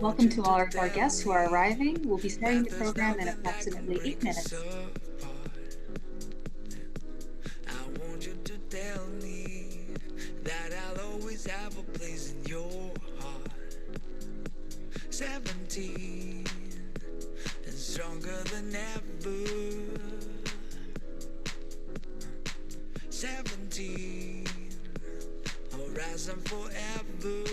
Welcome to all of our guests who are arriving. We'll be starting the program in approximately 8 minutes. I want you to tell me that I'll always have a place in your heart. 17 and stronger than never. 17, horizon forever.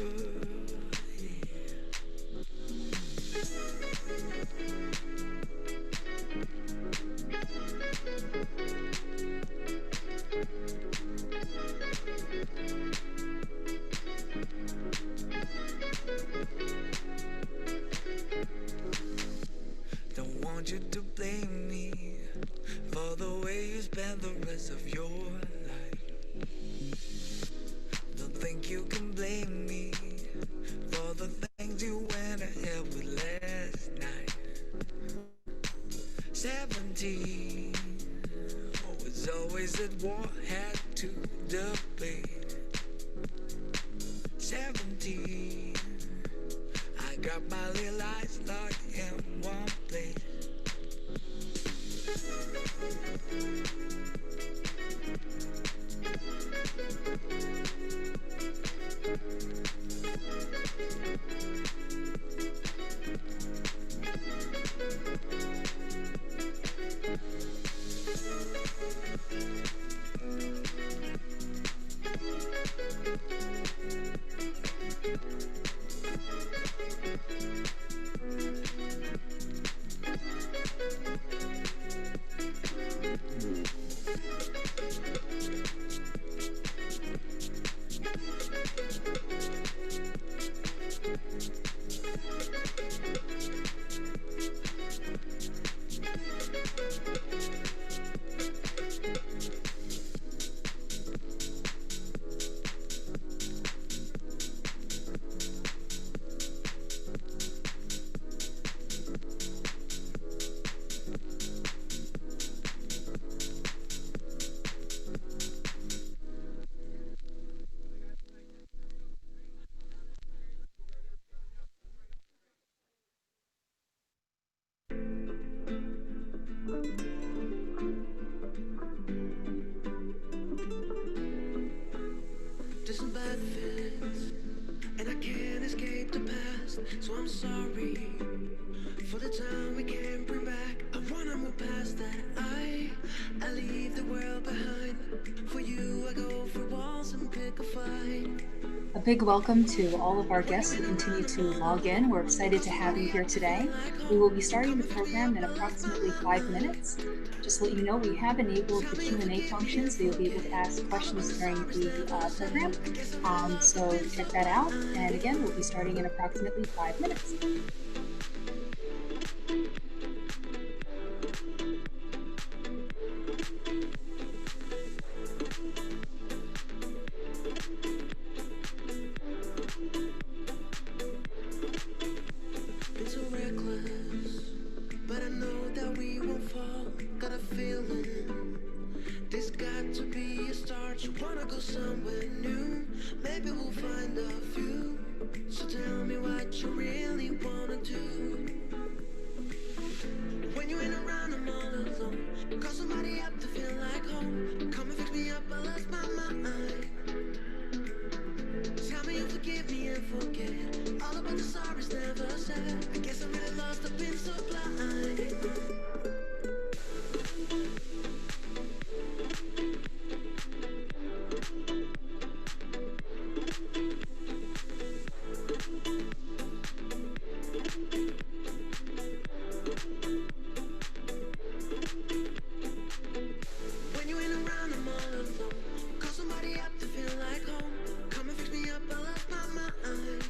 Don't want you to blame me for the way you spend the rest of your life. Don't think you can blame me for the things you went ahead with last night. 17, was always at war, had to debate. 17, I got my little eyes locked in one place. There's some bad fits, and I can't escape the past. So I'm sorry for the time we can't bring back. I wanna move past that. I leave the world behind. For you, I go for walls and pick a fight. A big welcome to all of our guests who continue to log in. We're excited to have you here today. We will be starting the program in approximately 5 minutes. Just to let you know, we have enabled the Q&A function, so you'll be able to ask questions during the program. So check that out. And again, we'll be starting in approximately 5 minutes. Been so reckless, but I know that we won't fall. Got a feeling this got to be a start. You wanna go somewhere new? Maybe we'll find a few. So tell me what you really wanna do. When you ain't around, I'm all alone. Call somebody up to feel like home. Come and fix me up, I lost my mind. Tell me you forgive me and forget all about the sorries never said. I guess I'm really lost, I've been so blind. When you ain't around, I'm all alone. Call somebody up to feel like home. Come and fix me up, I lost my mind.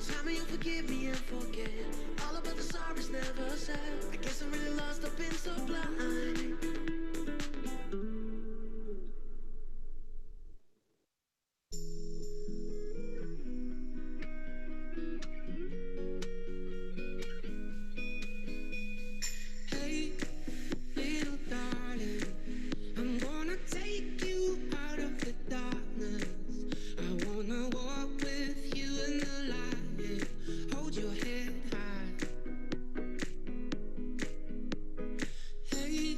Tell me you forgive me and forget all about the sorries never said. I guess I'm really lost, I've been so blind. Hey, little darling, I'm gonna take you out of the darkness. I wanna walk with you in the light, hold your head high. Hey,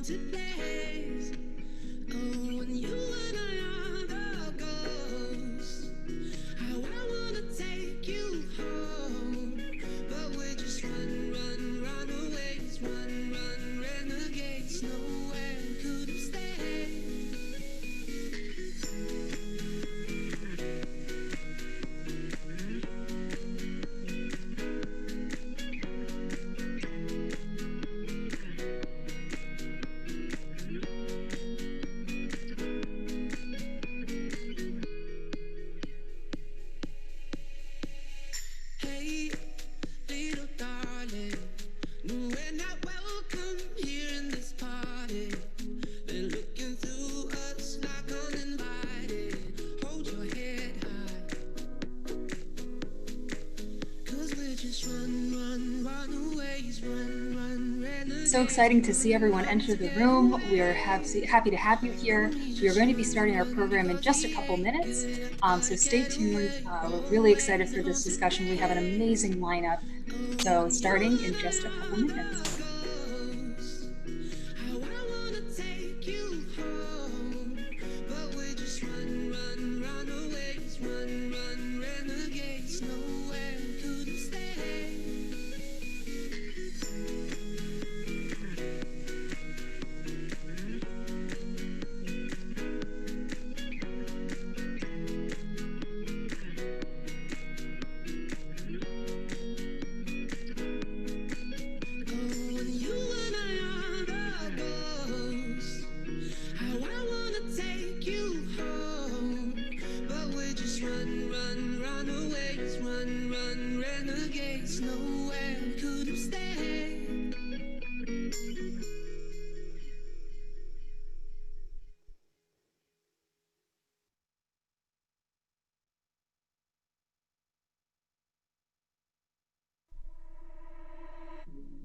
haunted place. Oh, and you and I are the ghosts. How I wanna take you home, but we're just runaways, run, renegades. Nowhere could have stayed. Hey, little darling, we're not welcome here in this party. They're looking through us like uninvited. Hold your head high, 'cause we're just runaways, run, renegades. So exciting to see everyone enter the room. We are happy to have you here. We are going to be starting our program in just a couple minutes, so stay tuned. We're really excited for this discussion. We have an amazing lineup, so starting in just a couple minutes. How I wanna take you home, but we're just runaways, run, renegades. Nowhere could have stayed. Oh, and you and I are the ghosts. How I wanna take you home, but we're just runaways, run, renegades. Nowhere could have stayed.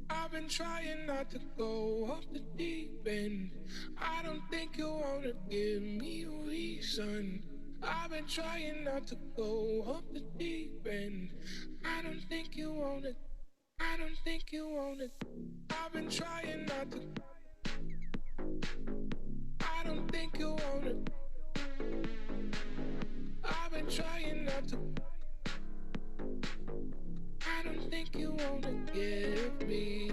I've been trying not to go off the deep end. I don't think you wanna give me a reason. I've been trying not to go off the deep end. I don't think you wanna. I don't think you wanna. I've been trying not to. I don't think you wanna. I've been trying not to. I don't think you wanna give me.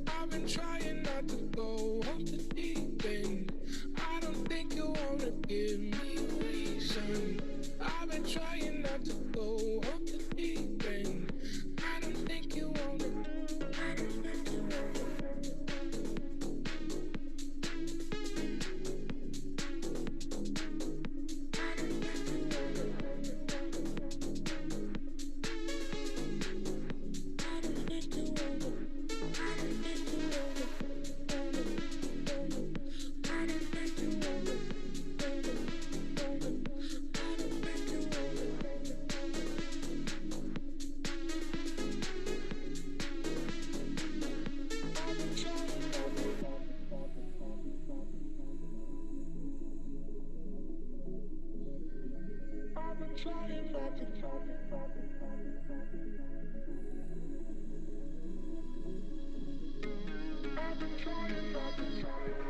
I've been trying not to go off the deep end. I don't think you wanna give me a reason. I've been trying not to go off the deep end. I don't think you wanna. I don't think you wanna.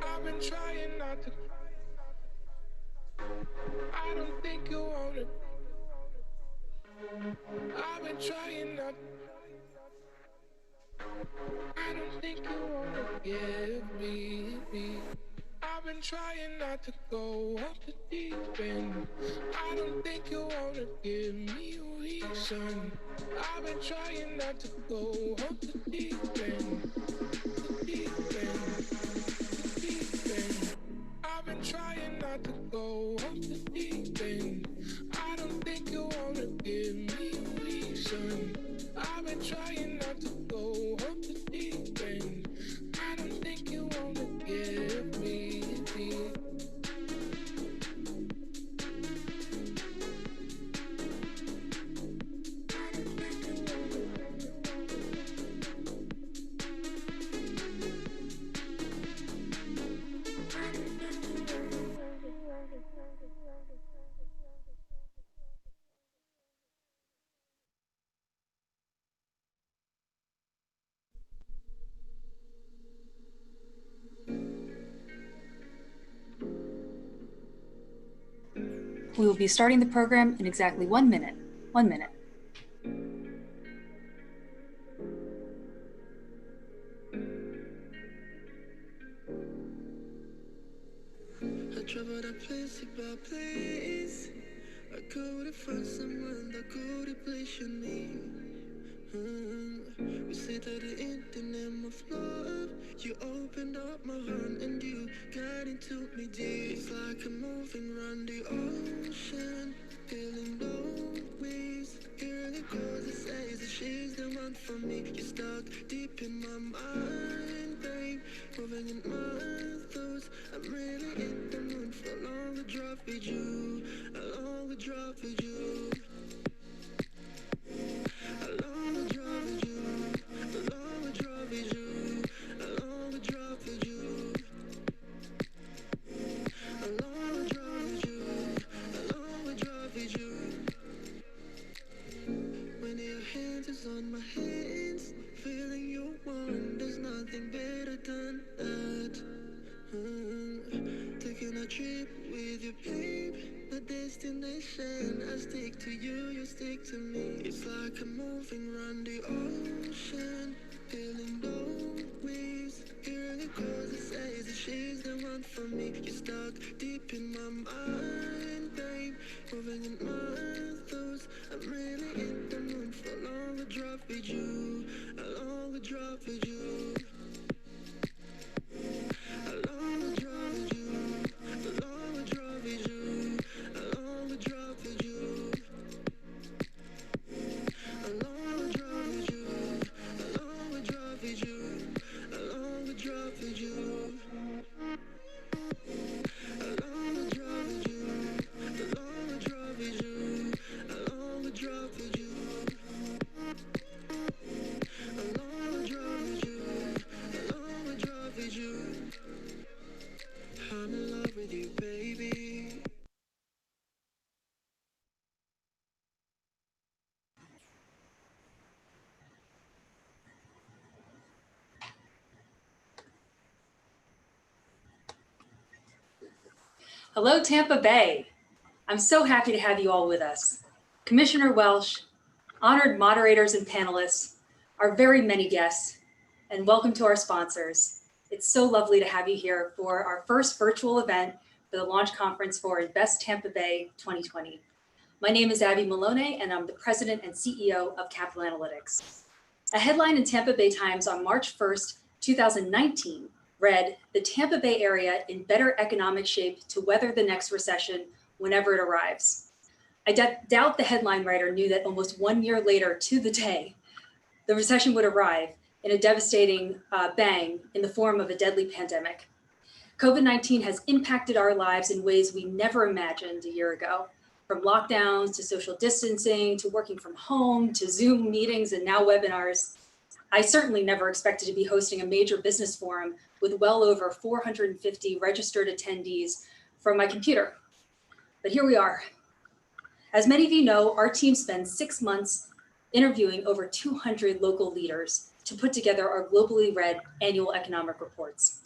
I've been trying not to. I don't think you wanna. I've been trying not. I don't think you wanna give me. I've been trying not to go off the deep end. I don't think you wanna give me a reason. I've been trying not to go off the deep end. The deep end. The deep end. I've been trying not to go off the deep end. I don't think you wanna give me a reason. I've been trying not to go off the deep end. I don't think you wanna give me. We will be starting the program in exactly 1 minute. 1 minute. I traveled a place by place. I couldn't find someone that could replace me. We said that in the name of love, you opened up my heart and you got into me deep. It's like I'm moving around the ocean, feeling no waves. Hearing the chords that says that she's the one for me. You're stuck deep in my mind, babe, moving in my thoughts. I'm really in the mood for a longer drive with you, a longer drive with you. On my hands, feeling you warm, there's nothing better than that. Taking a trip with you, babe, a destination. I stick to you, you stick to me. It's like I'm moving around the ocean, feeling no waves. Hearing the chords that says that she's the one for me. You're stuck deep in my mind, babe, moving in my thoughts. I'm really in the mood for a longer drive with you, a longer drive with you. A longer drive with you, a longer drive with you, a longer drive with you. A longer drive with you, a longer drive with you, a longer drive with you. A longer drive with you, a longer drive with you, a longer drive with you. A longer drive with you, a longer drive with you. I'm in love with you, baby. Hello, Tampa Bay. I'm so happy to have you all with us. Commissioner Welsh, honored moderators and panelists, our very many guests, and welcome to our sponsors. It's so lovely to have you here for our first virtual event for the launch conference for Invest Tampa Bay 2020. My name is Abby Melone, and I'm the president and CEO of Capital Analytics. A headline in Tampa Bay Times on March 1st, 2019 read, "The Tampa Bay area in better economic shape to weather the next recession whenever it arrives." I doubt the headline writer knew that almost 1 year later to the day, the recession would arrive in a devastating bang in the form of a deadly pandemic. COVID-19 has impacted our lives in ways we never imagined a year ago, from lockdowns to social distancing, to working from home, to Zoom meetings, and now webinars. I certainly never expected to be hosting a major business forum with well over 450 registered attendees from my computer. But here we are. As many of you know, our team spends 6 months interviewing over 200 local leaders to put together our globally read annual economic reports.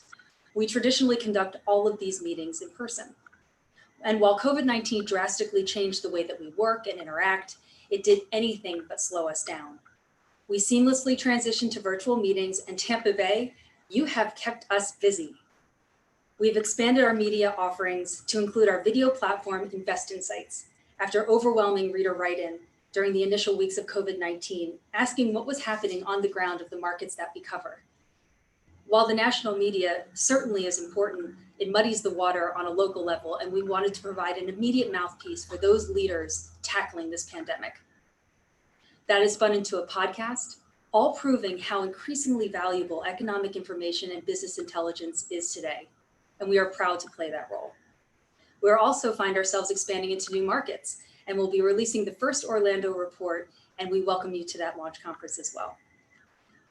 We traditionally conduct all of these meetings in person. And while COVID-19 drastically changed the way that we work and interact, it did anything but slow us down. We seamlessly transitioned to virtual meetings, and Tampa Bay, you have kept us busy. We've expanded our media offerings to include our video platform, Invest Insights, after overwhelming reader write-in during the initial weeks of COVID-19, asking what was happening on the ground of the markets that we cover. While the national media certainly is important, it muddies the water on a local level, and we wanted to provide an immediate mouthpiece for those leaders tackling this pandemic. That is spun into a podcast, all proving how increasingly valuable economic information and business intelligence is today, and we are proud to play that role. We also find ourselves expanding into new markets, and we'll be releasing the first Orlando report, and we welcome you to that launch conference as well.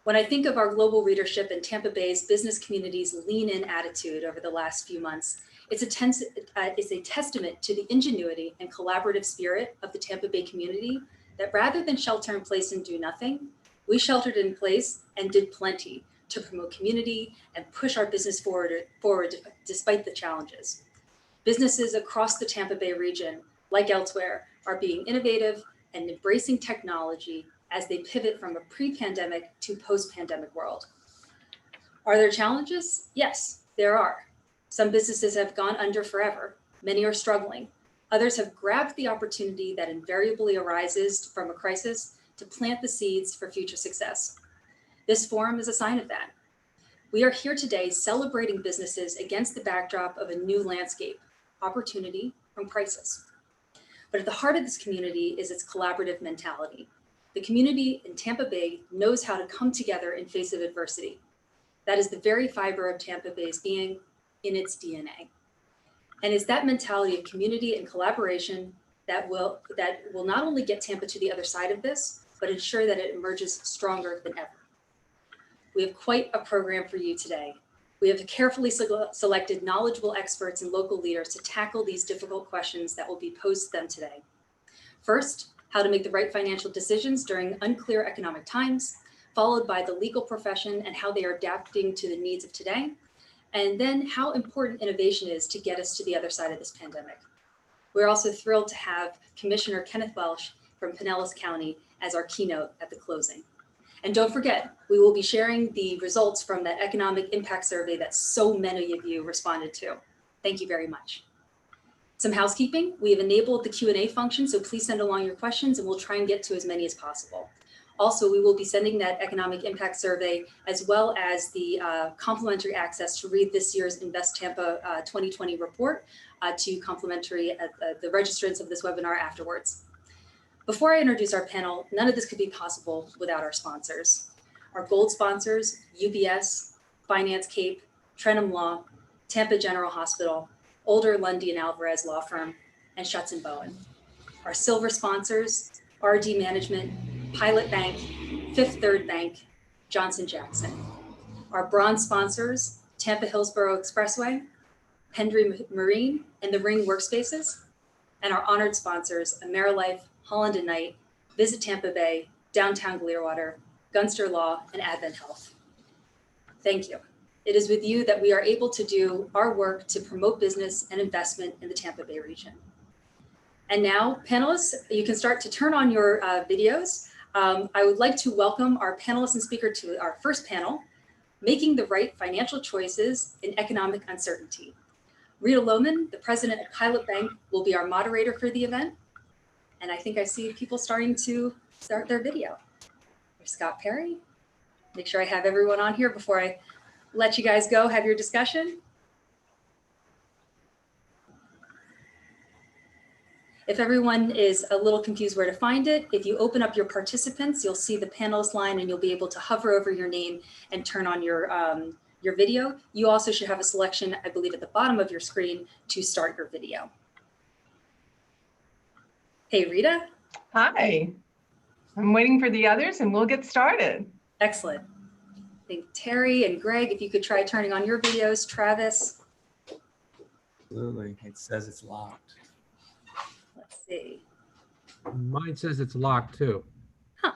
When I think of our global readership and Tampa Bay's business community's lean-in attitude over the last few months, it's a testament to the ingenuity and collaborative spirit of the Tampa Bay community that rather than shelter in place and do nothing, we sheltered in place and did plenty to promote community and push our business forward despite the challenges. Businesses across the Tampa Bay region like elsewhere, are being innovative and embracing technology as they pivot from a pre-pandemic to post-pandemic world. Are there challenges? Yes, there are. Some businesses have gone under forever. Many are struggling. Others have grabbed the opportunity that invariably arises from a crisis to plant the seeds for future success. This forum is a sign of that. We are here today celebrating businesses against the backdrop of a new landscape, opportunity from crisis. But at the heart of this community is its collaborative mentality. The community in Tampa Bay knows how to come together in face of adversity. That is the very fiber of Tampa Bay's being, in its DNA. And it's that mentality of community and collaboration that will not only get Tampa to the other side of this, but ensure that it emerges stronger than ever. We have quite a program for you today. We have carefully selected knowledgeable experts and local leaders to tackle these difficult questions that will be posed to them today. First, how to make the right financial decisions during unclear economic times, followed by the legal profession and how they are adapting to the needs of today, and then how important innovation is to get us to the other side of this pandemic. We're also thrilled to have Commissioner Kenneth Welsh from Pinellas County as our keynote at the closing. And don't forget, we will be sharing the results from that economic impact survey that so many of you responded to. Thank you very much. Some housekeeping, we have enabled the Q&A function, so please send along your questions and we'll try and get to as many as possible. Also, we will be sending that economic impact survey as well as the complimentary access to read this year's Invest Tampa 2020 report to complimentary the registrants of this webinar afterwards. Before I introduce our panel, none of this could be possible without our sponsors. Our gold sponsors, UBS, Finance Cape, Trenam Law, Tampa General Hospital, Older Lundy and Alvarez Law Firm, and Schultz and Bowen. Our silver sponsors, RD Management, Pilot Bank, Fifth Third Bank, Johnson Jackson. Our bronze sponsors, Tampa Hillsborough Expressway, Hendry Marine, and the Ring Workspaces. And our honored sponsors, AmeriLife, Holland and Knight, Visit Tampa Bay, Downtown Clearwater, Gunster Law, and AdventHealth. Thank you. It is with you that we are able to do our work to promote business and investment in the Tampa Bay region. And now, panelists, you can start to turn on your videos. I would like to welcome our panelists and speaker to our first panel, Making the Right Financial Choices in Economic Uncertainty. Rita Lowman, the president of Pilot Bank, will be our moderator for the event. And I think I see people starting to start their video. There's Scott Perry. Make sure I have everyone on here before I let you guys go have your discussion. If everyone is a little confused where to find it, if you open up your participants, you'll see the panelist line and you'll be able to hover over your name and turn on your video. You also should have a selection, I believe, at the bottom of your screen to start your video. Hey, Rita. Hi. I'm waiting for the others and we'll get started. Excellent. I think Terry and Greg, if you could try turning on your videos. Travis. Absolutely. It says it's locked. Let's see. Mine says it's locked too. Huh.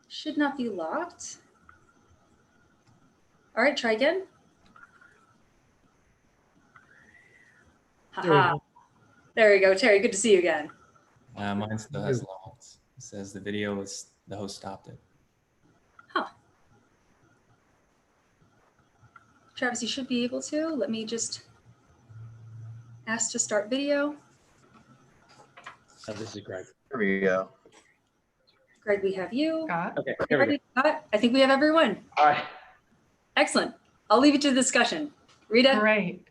Should not be locked. All right, try again. Haha. There we go, Terry. Good to see you again. Mine still has locked. It says the video was, the host stopped it. Huh. Travis, you should be able to. Let me just ask to start video. Oh, this is Greg. Here we go. Greg, we have you. Scott? Okay, here we go. Scott? I think we have everyone. All right. Excellent. I'll leave it to the discussion. Rita? Great.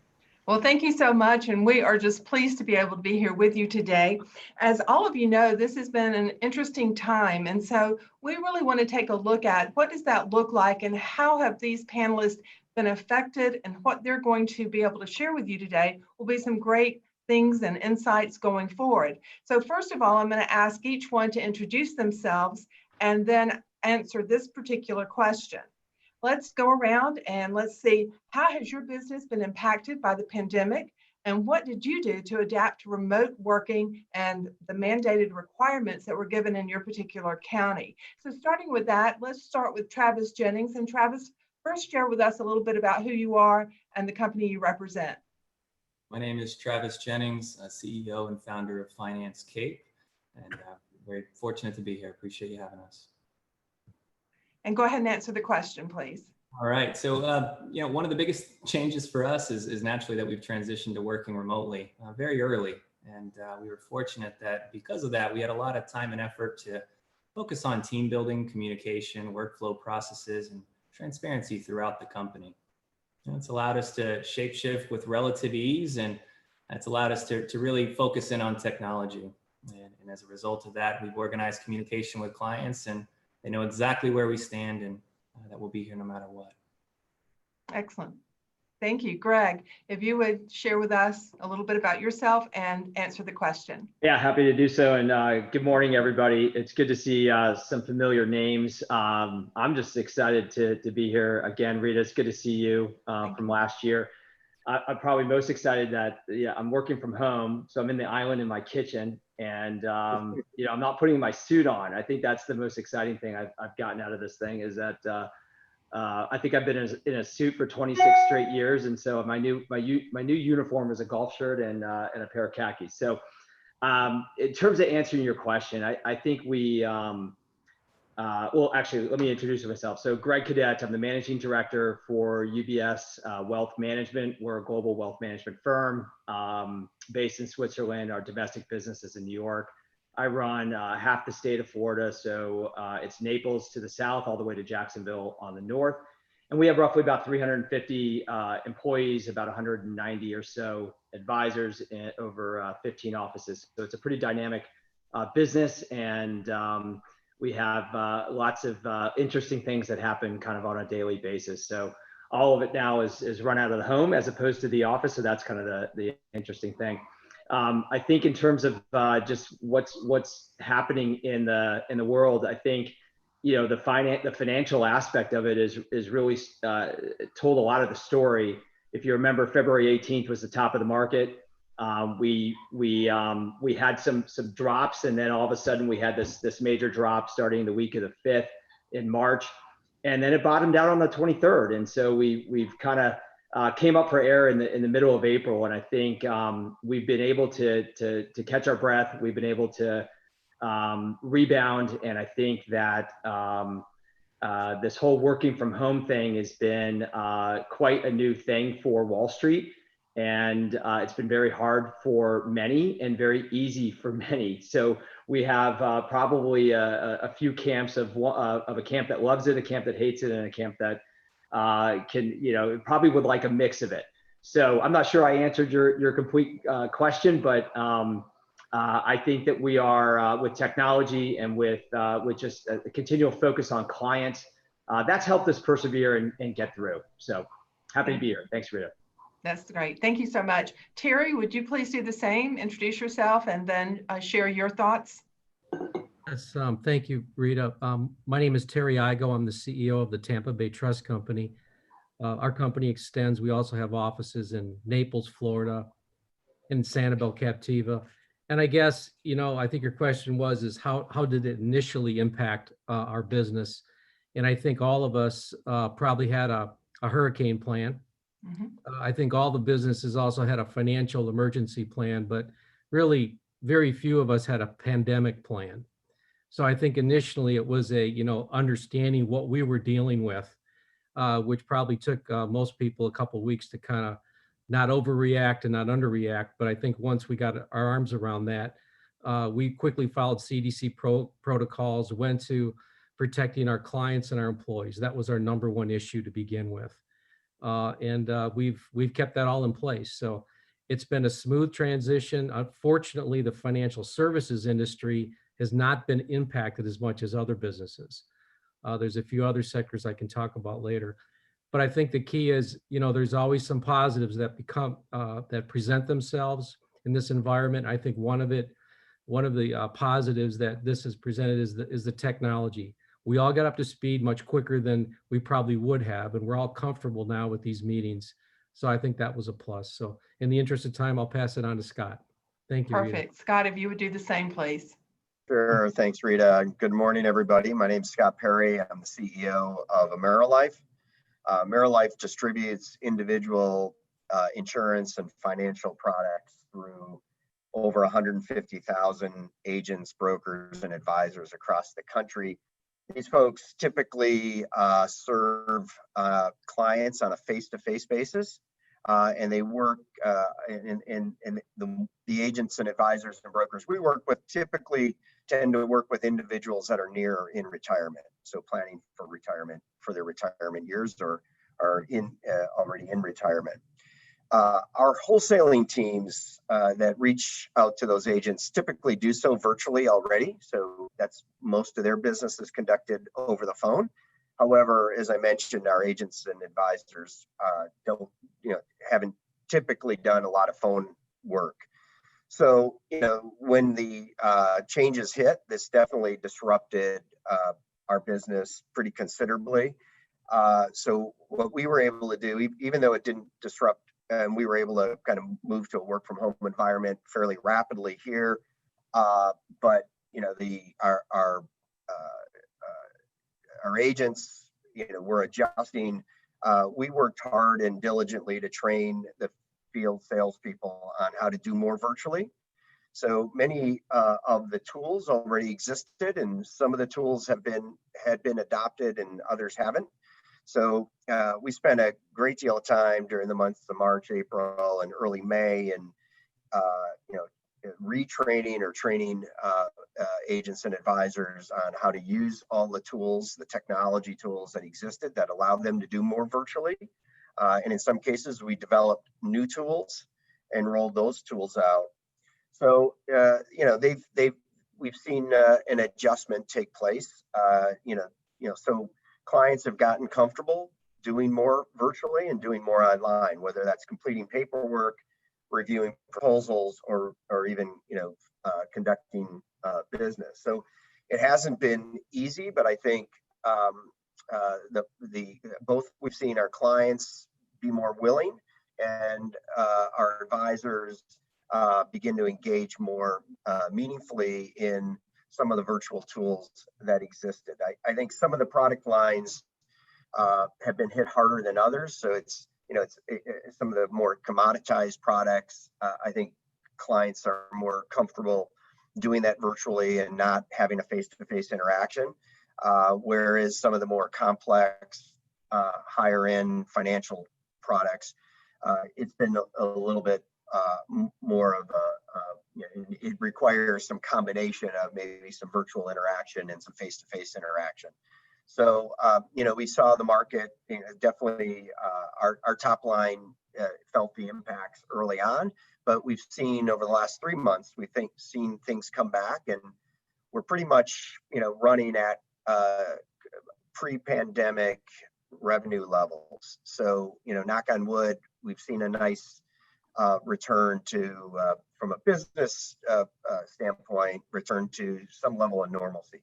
Well, thank you so much. And we are just pleased to be able to be here with you today. As all of you know, this has been an interesting time. And so we really want to take a look at what does that look like and how have these panelists been affected, and what they're going to be able to share with you today will be some great things and insights going forward. So first of all, I'm going to ask each one to introduce themselves and then answer this particular question. Let's go around and let's see, how has your business been impacted by the pandemic, and what did you do to adapt to remote working and the mandated requirements that were given in your particular county? So starting with that, let's start with Travis Jennings. And Travis, first share with us a little bit about who you are and the company you represent. My name is Travis Jennings, CEO and founder of Finance Cape, and very fortunate to be here. Appreciate you having us. And go ahead and answer the question, please. All right. So, one of the biggest changes for us is naturally that we've transitioned to working remotely very early. And we were fortunate that because of that, we had a lot of time and effort to focus on team building, communication, workflow processes, and transparency throughout the company. And it's allowed us to shapeshift with relative ease, and it's allowed us to really focus in on technology. And as a result of that, we've organized communication with clients, and they know exactly where we stand, and that we'll be here no matter what. Excellent. Thank you. Greg, if you would share with us a little bit about yourself and answer the question. Yeah, happy to do so. And good morning, everybody. It's good to see some familiar names. I'm just excited to be here again. Rita, it's good to see you from last year. I'm probably most excited that I'm working from home. So I'm in the island in my kitchen, and I'm not putting my suit on. I think that's the most exciting thing I've gotten out of this thing is that I think I've been in a suit for 26 straight years, and so my new uniform is a golf shirt and a pair of khakis. So in terms of answering your question, I think we well, actually, let me introduce myself. So Greg Kadet, I'm the managing director for UBS Wealth Management. We're a global wealth management firm based in Switzerland. Our domestic business is in New York. I run half the state of Florida. So it's Naples to the south, all the way to Jacksonville on the north. And we have roughly about 350 employees, about 190 or so advisors in over 15 offices. So it's a pretty dynamic business, and we have lots of interesting things that happen kind of on a daily basis. So all of it now is run out of the home as opposed to the office. So that's kind of the interesting thing. I think in terms of just what's happening in the world, I think the financial aspect of it is really told a lot of the story. If you remember, February 18th was the top of the market. We had some drops, and then all of a sudden we had this major drop starting the week of the 5th in March, and then it bottomed out on the 23rd. And so we've kind of came up for air in the middle of April, and I think we've been able to catch our breath. We've been able to rebound, and I think that this whole working from home thing has been quite a new thing for Wall Street. And it's been very hard for many and very easy for many. So we have probably a few camps of a camp that loves it, a camp that hates it, and a camp that probably would like a mix of it. So I'm not sure I answered your complete question, but I think that we are with technology and with just a continual focus on clients, that's helped us persevere and get through. So happy to be here. Thanks, Rita. That's great. Thank you so much. Terry, would you please do the same? Introduce yourself and then share your thoughts. Yes, thank you, Rita. My name is Terry Igo. I'm the CEO of the Tampa Bay Trust Company. Our company extends. We also have offices in Naples, Florida, in Sanibel, Captiva. And I guess, I think your question is how did it initially impact our business? And I think all of us probably had a hurricane plan. Mm-hmm. I think all the businesses also had a financial emergency plan, but really very few of us had a pandemic plan. So I think initially it was understanding what we were dealing with, which probably took most people a couple of weeks to kind of not overreact and not underreact. But I think once we got our arms around that, we quickly followed CDC protocols, went to protecting our clients and our employees. That was our number one issue to begin with. And we've kept that all in place. So it's been a smooth transition. Unfortunately, the financial services industry has not been impacted as much as other businesses. There's a few other sectors I can talk about later. But I think the key is, there's always some positives that that present themselves in this environment. I think one of the positives that this has presented is the technology. We all got up to speed much quicker than we probably would have, and we're all comfortable now with these meetings. So I think that was a plus. So in the interest of time, I'll pass it on to Scott. Thank you, Perfect. Rita. Scott, if you would do the same, please. Sure. Thanks, Rita. Good morning, everybody. My name is Scott Perry. I'm the CEO of AmeriLife. AmeriLife distributes individual insurance and financial products through over 150,000 agents, brokers, and advisors across the country. These folks typically serve clients on a face-to-face basis, and they work in the agents and advisors and brokers we work with typically tend to work with individuals that are near or in retirement, so planning for retirement, for their retirement years, or are already in retirement. Our wholesaling teams that reach out to those agents typically do so virtually already. So that's most of their business is conducted over the phone. However, as I mentioned, our agents and advisors haven't typically done a lot of phone work. So, when the changes hit, this definitely disrupted our business pretty considerably. So what we were able to do, even though it didn't disrupt, and we were able to kind of move to a work from home environment fairly rapidly here. But our agents, were adjusting. We worked hard and diligently to train the field salespeople on how to do more virtually. So many of the tools already existed, and some of the tools had been adopted, and others haven't. So we spent a great deal of time during the months of March, April, and early May, and retraining or training agents and advisors on how to use all the tools, the technology tools that existed that allowed them to do more virtually. And in some cases, we developed new tools and rolled those tools out. So we've seen an adjustment take place. So clients have gotten comfortable doing more virtually and doing more online, whether that's completing paperwork, reviewing proposals, or even conducting business. So it hasn't been easy, but I think both we've seen our clients be more willing, and our advisors begin to engage more meaningfully in some of the virtual tools that existed. I think some of the product lines have been hit harder than others. So it's some of the more commoditized products. I think clients are more comfortable doing that virtually and not having a face-to-face interaction. Whereas some of the more complex, higher end financial products, it's been a little bit more of it requires some combination of maybe some virtual interaction and some face-to-face interaction. So, we saw the market, definitely our top line felt the impacts early on, but we've seen over the last 3 months, seen things come back, and we're pretty much, running at pre-pandemic revenue levels. So, knock on wood, we've seen a nice return to, from a business standpoint, return to some level of normalcy.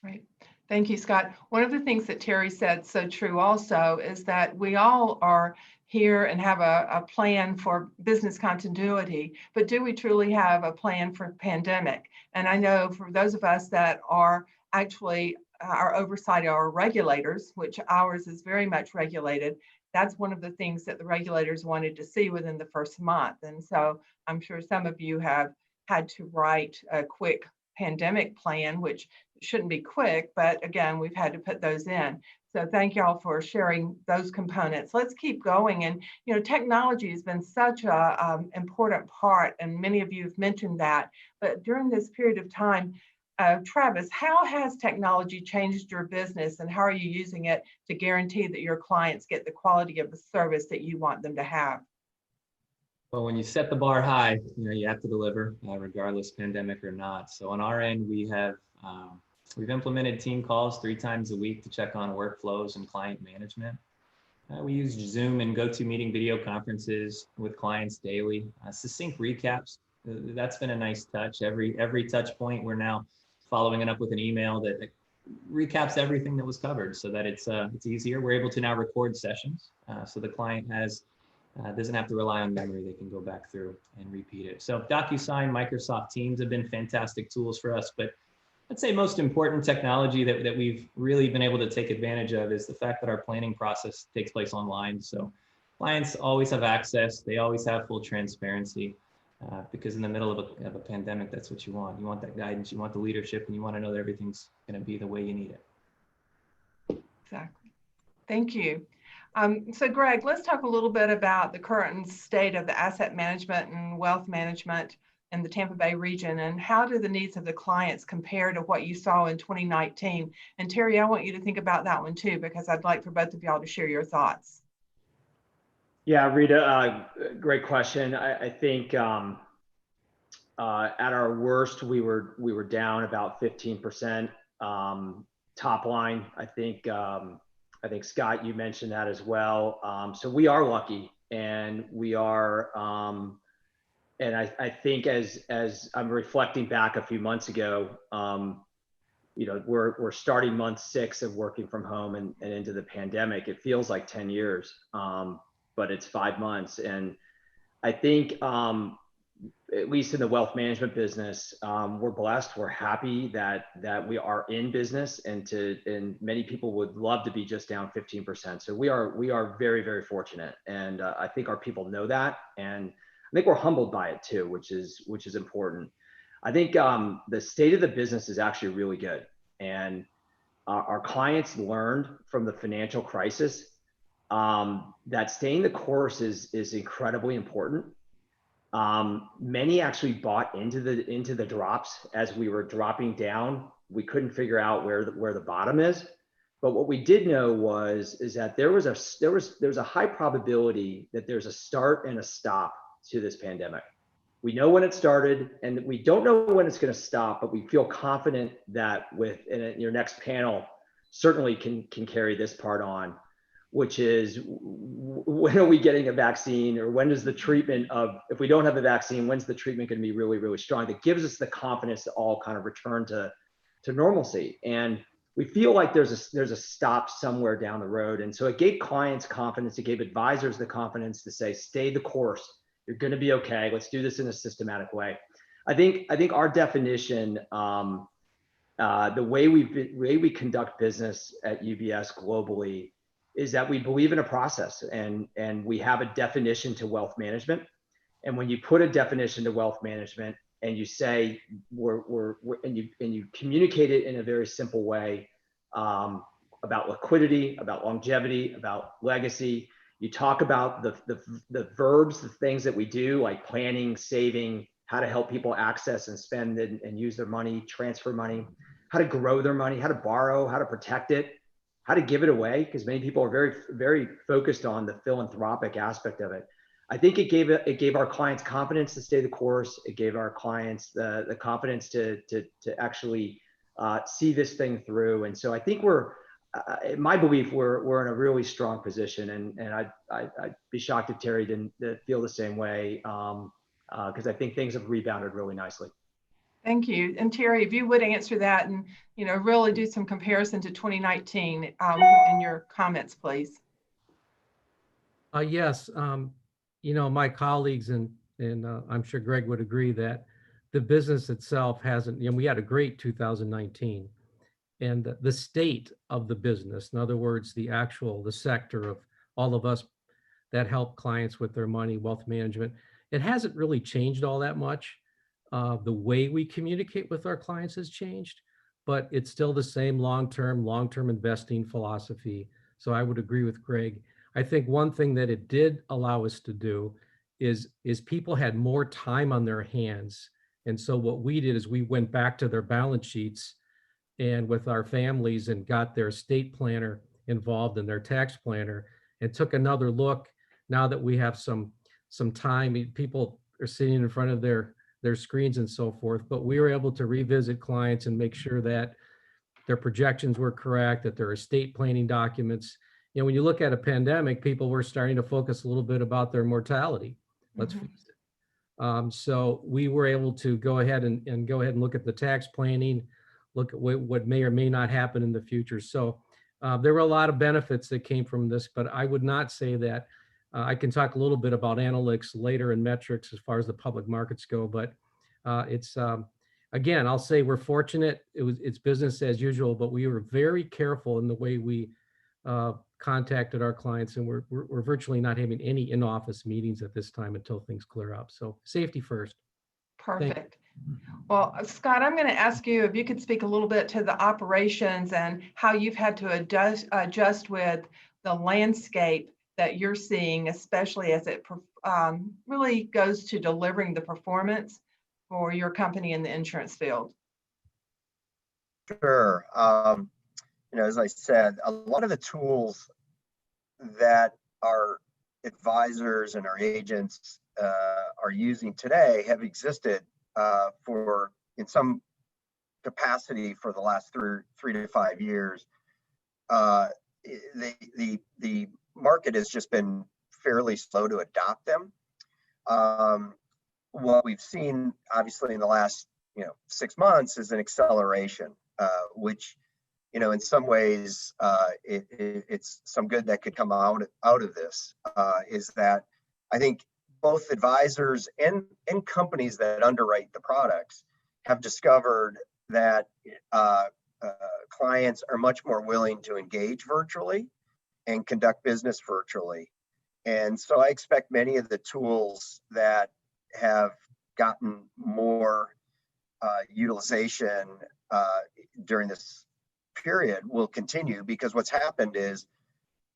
Right. Thank you, Scott. One of the things that Terry said so true also is that we all are here and have a plan for business continuity, but do we truly have a plan for pandemic? And I know for those of us that are actually our oversight of our regulators, which ours is very much regulated, that's one of the things that the regulators wanted to see within the first month. And so I'm sure some of you have had to write a quick pandemic plan, which shouldn't be quick, but again, we've had to put those in. So thank y'all for sharing those components. Let's keep going. And, technology has been such a important part, and many of you have mentioned that, but during this period of time, Travis, how has technology changed your business, and how are you using it to guarantee that your clients get the quality of the service that you want them to have? Well, when you set the bar high, you have to deliver, regardless pandemic or not. So on our end, we've implemented team calls 3 times a week to check on workflows and client management. We use Zoom and GoToMeeting video conferences with clients daily. Succinct recaps, that's been a nice touch. Every touch point, we're now following it up with an email that recaps everything that was covered, so that it's easier. We're able to now record sessions, so the client doesn't have to rely on memory. They can go back through and repeat it. So DocuSign, Microsoft Teams have been fantastic tools for us, but I'd say most important technology that we've really been able to take advantage of is the fact that our planning process takes place online. So Clients always have access. They always have full transparency because in the middle of a pandemic, that's what you want. You want that guidance, you want the leadership, and you want to know that everything's going to be the way you need it. Exactly. Thank you. So Greg, let's talk a little bit about the current state of the asset management and wealth management in the Tampa Bay region, and how do the needs of the clients compare to what you saw in 2019? And Terry, I want you to think about that one too, because I'd like for both of y'all to share your thoughts. Yeah, Rita, great question. I think at our worst, we were down about 15% top line. I think Scott, you mentioned that as well. So we are lucky, and we are. And I think as I'm reflecting back a few months ago, we're starting month 6 of working from home and into the pandemic. It feels like 10 years, but it's 5 months. And I think at least in the wealth management business, we're blessed. We're happy that we are in business, and many people would love to be just down 15%. So we are very, very fortunate, and I think our people know that, and I think we're humbled by it too, which is important. I think the state of the business is actually really good, and our clients learned from the financial crisis that staying the course is incredibly important. Many actually bought into the drops as we were dropping down. We couldn't figure out where the bottom is, but what we did know is that there was a high probability that there's a start and a stop to this pandemic. We know when it started, and we don't know when it's going to stop, but we feel confident that in your next panel certainly can carry this part on, which is when are we getting a vaccine, or when does the treatment if we don't have a vaccine, when's the treatment going to be really, really strong that gives us the confidence to all kind of return to normalcy. And we feel like there's a stop somewhere down the road. And so it gave clients confidence. It gave advisors the confidence to say, stay the course. You're going to be okay. Let's do this in a systematic way. I think our definition, the way we conduct business at UBS globally, is that we believe in a process, and we have a definition to wealth management. And when you put a definition to wealth management and you say and you communicate it in a very simple way about liquidity, about longevity, about legacy. You talk about the verbs, the things that we do, like planning, saving, how to help people access and spend and use their money, transfer money, how to grow their money, how to borrow, how to protect it, how to give it away, because many people are very, very focused on the philanthropic aspect of it. I think it gave our clients confidence to stay the course. It gave our clients the confidence to actually see this thing through. And so I think in my belief, we're in a really strong position, and I'd be shocked if Terry didn't feel the same way, because I think things have rebounded really nicely. Thank you. And Terry, if you would answer that and really do some comparison to 2019 in your comments, please. Yes, my colleagues and I'm sure Greg would agree that the business itself hasn't. We had a great 2019. And the state of the business, in other words, the sector of all of us that help clients with their money, wealth management, it hasn't really changed all that much. The way we communicate with our clients has changed, but it's still the same long-term investing philosophy. So I would agree with Greg. I think one thing that it did allow us to do is people had more time on their hands. And so what we did is we went back to their balance sheets and with our families and got their estate planner involved and their tax planner and took another look. Now that we have some time, people are sitting in front of their screens and so forth, but we were able to revisit clients and make sure that their projections were correct, that their estate planning documents. When you look at a pandemic, people were starting to focus a little bit about their mortality. Let's face it. So we were able to go ahead and look at the tax planning, look at what may or may not happen in the future. So there were a lot of benefits that came from this, but I would not say that. I can talk a little bit about analytics later and metrics as far as the public markets go, but it's, again, I'll say we're fortunate. It's business as usual, but we were very careful in the way we contacted our clients, and we're virtually not having any in-office meetings at this time until things clear up. So safety first. Perfect. Well, Scott, I'm going to ask you if you could speak a little bit to the operations and how you've had to adjust with the landscape that you're seeing, especially as it really goes to delivering the performance for your company in the insurance field. Sure. As I said, a lot of the tools that our advisors and our agents are using today have existed in some capacity for the last 3 to 5 years. The market has just been fairly slow to adopt them. What we've seen, obviously, in the last 6 months is an acceleration, which in some ways it's some good that could come out of this. Is that I think both advisors and companies that underwrite the products have discovered that clients are much more willing to engage virtually and conduct business virtually. And so I expect many of the tools that have gotten more utilization during this period will continue, because what's happened is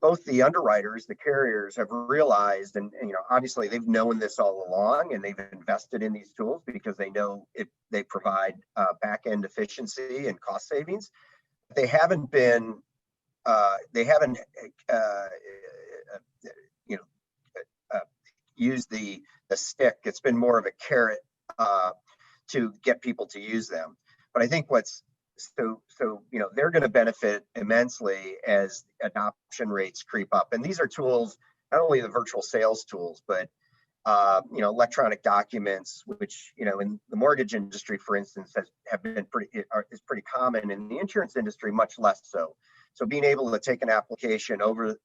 both the underwriters, the carriers, have realized, and obviously they've known this all along, and they've invested in these tools because they know they provide back-end efficiency and cost savings. They haven't used the stick. It's been more of a carrot to get people to use them. But I think they're going to benefit immensely as adoption rates creep up. And these are tools, not only the virtual sales tools, but electronic documents, which in the mortgage industry, for instance, is pretty common. In the insurance industry, much less so. So being able to take an application over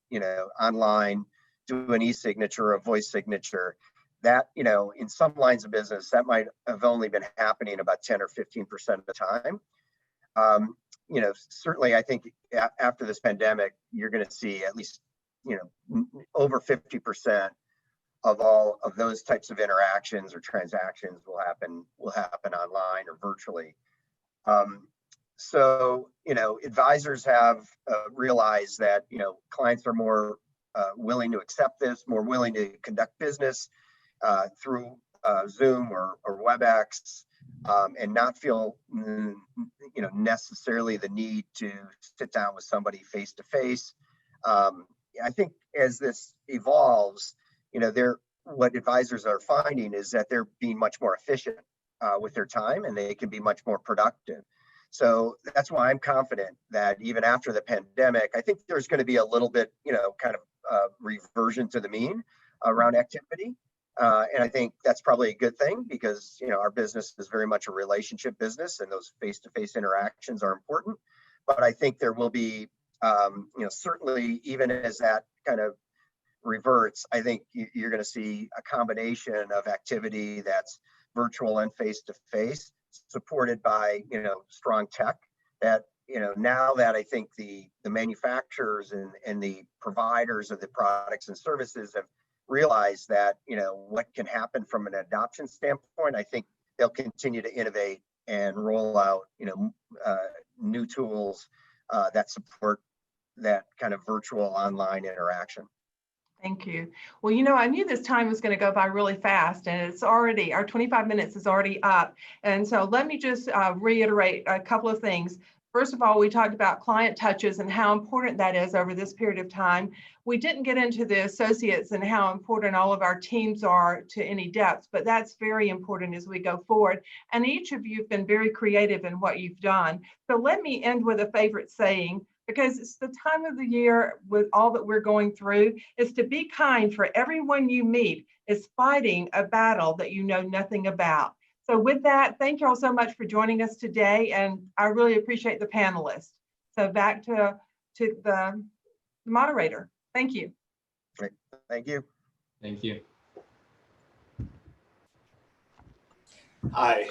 online, do an e-signature or a voice signature, that in some lines of business that might have only been happening about 10 or 15% of the time. Certainly I think after this pandemic, you're going to see at least, over 50% of all of those types of interactions or transactions will happen online or virtually. So advisors have realized that, clients are more willing to accept this, more willing to conduct business through Zoom or WebEx. And not feel, necessarily the need to sit down with somebody face to face. I think as this evolves, what advisors are finding is that they're being much more efficient with their time, and they can be much more productive. So that's why I'm confident that even after the pandemic, I think there's going to be a little bit, kind of reversion to the mean around activity. And I think that's probably a good thing, because our business is very much a relationship business, and those face-to-face interactions are important. But I think there will be, certainly even as that kind of reverts, I think you're going to see a combination of activity that's virtual and face-to-face, supported by strong tech. That now that I think the manufacturers and the providers of the products and services have realize that what can happen from an adoption standpoint, I think they'll continue to innovate and roll out new tools that support that kind of virtual online interaction. Thank you. Well, I knew this time was going to go by really fast, and it's already, our 25 minutes is already up. And so let me just reiterate a couple of things. First of all, we talked about client touches and how important that is over this period of time. We didn't get into the associates and how important all of our teams are to any depth, but that's very important as we go forward. And each of you have been very creative in what you've done. So let me end with a favorite saying, because it's the time of the year with all that we're going through, is to be kind, for everyone you meet is fighting a battle that you know nothing about. So with that, thank you all so much for joining us today, and I really appreciate the panelists. So back to the moderator. Thank you. Great. Thank you. Thank you. Hi,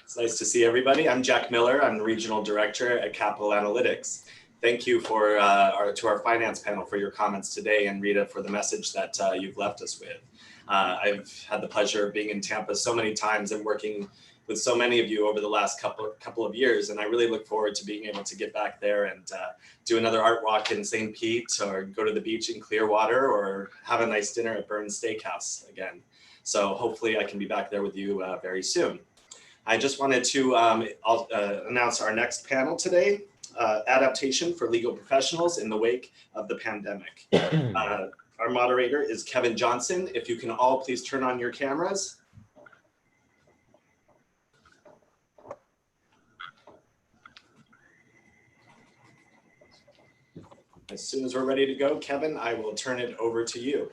it's nice to see everybody. I'm Jack Miller. I'm the Regional Director at Capital Analytics. thank you for to our finance panel for your comments today, and Rita for the message that you've left us with. I've had the pleasure of being in Tampa so many times and working with so many of you over the last couple of years, and I really look forward to being able to get back there and do another art walk in St. Pete, or go to the beach in Clearwater, or have a nice dinner at Burns Steakhouse again. So hopefully I can be back there with you very soon. I just wanted to announce our next panel today, Adaptation for Legal Professionals in the Wake of the Pandemic. Our moderator is Kevin Johnson. If you can all please turn on your cameras. As soon as we're ready to go, Kevin, I will turn it over to you.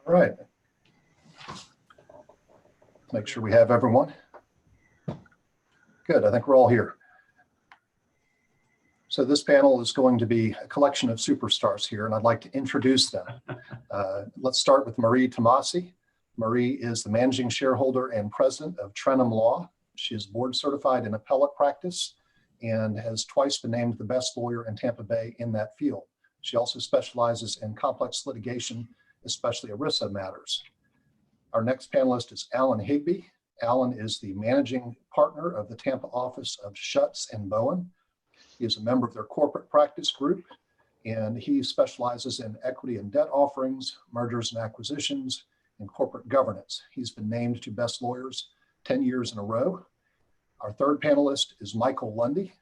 All right. Make sure we have everyone. Good, I think we're all here. So this panel is going to be a collection of superstars here, and I'd like to introduce them. Let's start with Marie Tomassi. Marie is the managing shareholder and president of Trenam Law. She is board certified in appellate practice and has twice been named the best lawyer in Tampa Bay in that field. She also specializes in complex litigation, especially ERISA matters. Our next panelist is Alan Higbee. Alan is the managing partner of the Tampa office of Schultz and Bowen. He is a member of their corporate practice group, and he specializes in equity and debt offerings, mergers and acquisitions, and corporate governance. He's been named to Best Lawyers 10 years in a row. Our third panelist is Michael Lundy.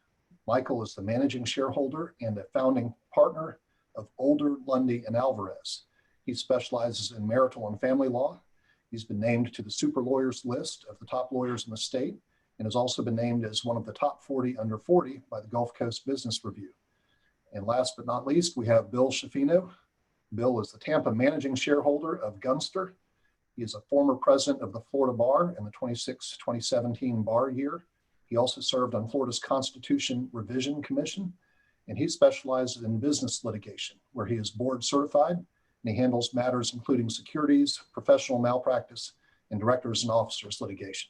Michael is the managing shareholder and a founding partner of Older, Lundy, and Alvarez. He specializes in marital and family law. He's been named to the super lawyers list of the top lawyers in the state, and has also been named as one of the top 40 under 40 by the Gulf Coast Business Review. And last but not least, we have Bill Schifino. Bill is the Tampa managing shareholder of Gunster. He is a former president of the Florida Bar in the 2016-2017 bar year. He also served on Florida's Constitution Revision Commission, and he specializes in business litigation, where he is board certified, and he handles matters including securities, professional malpractice, and directors and officers litigation.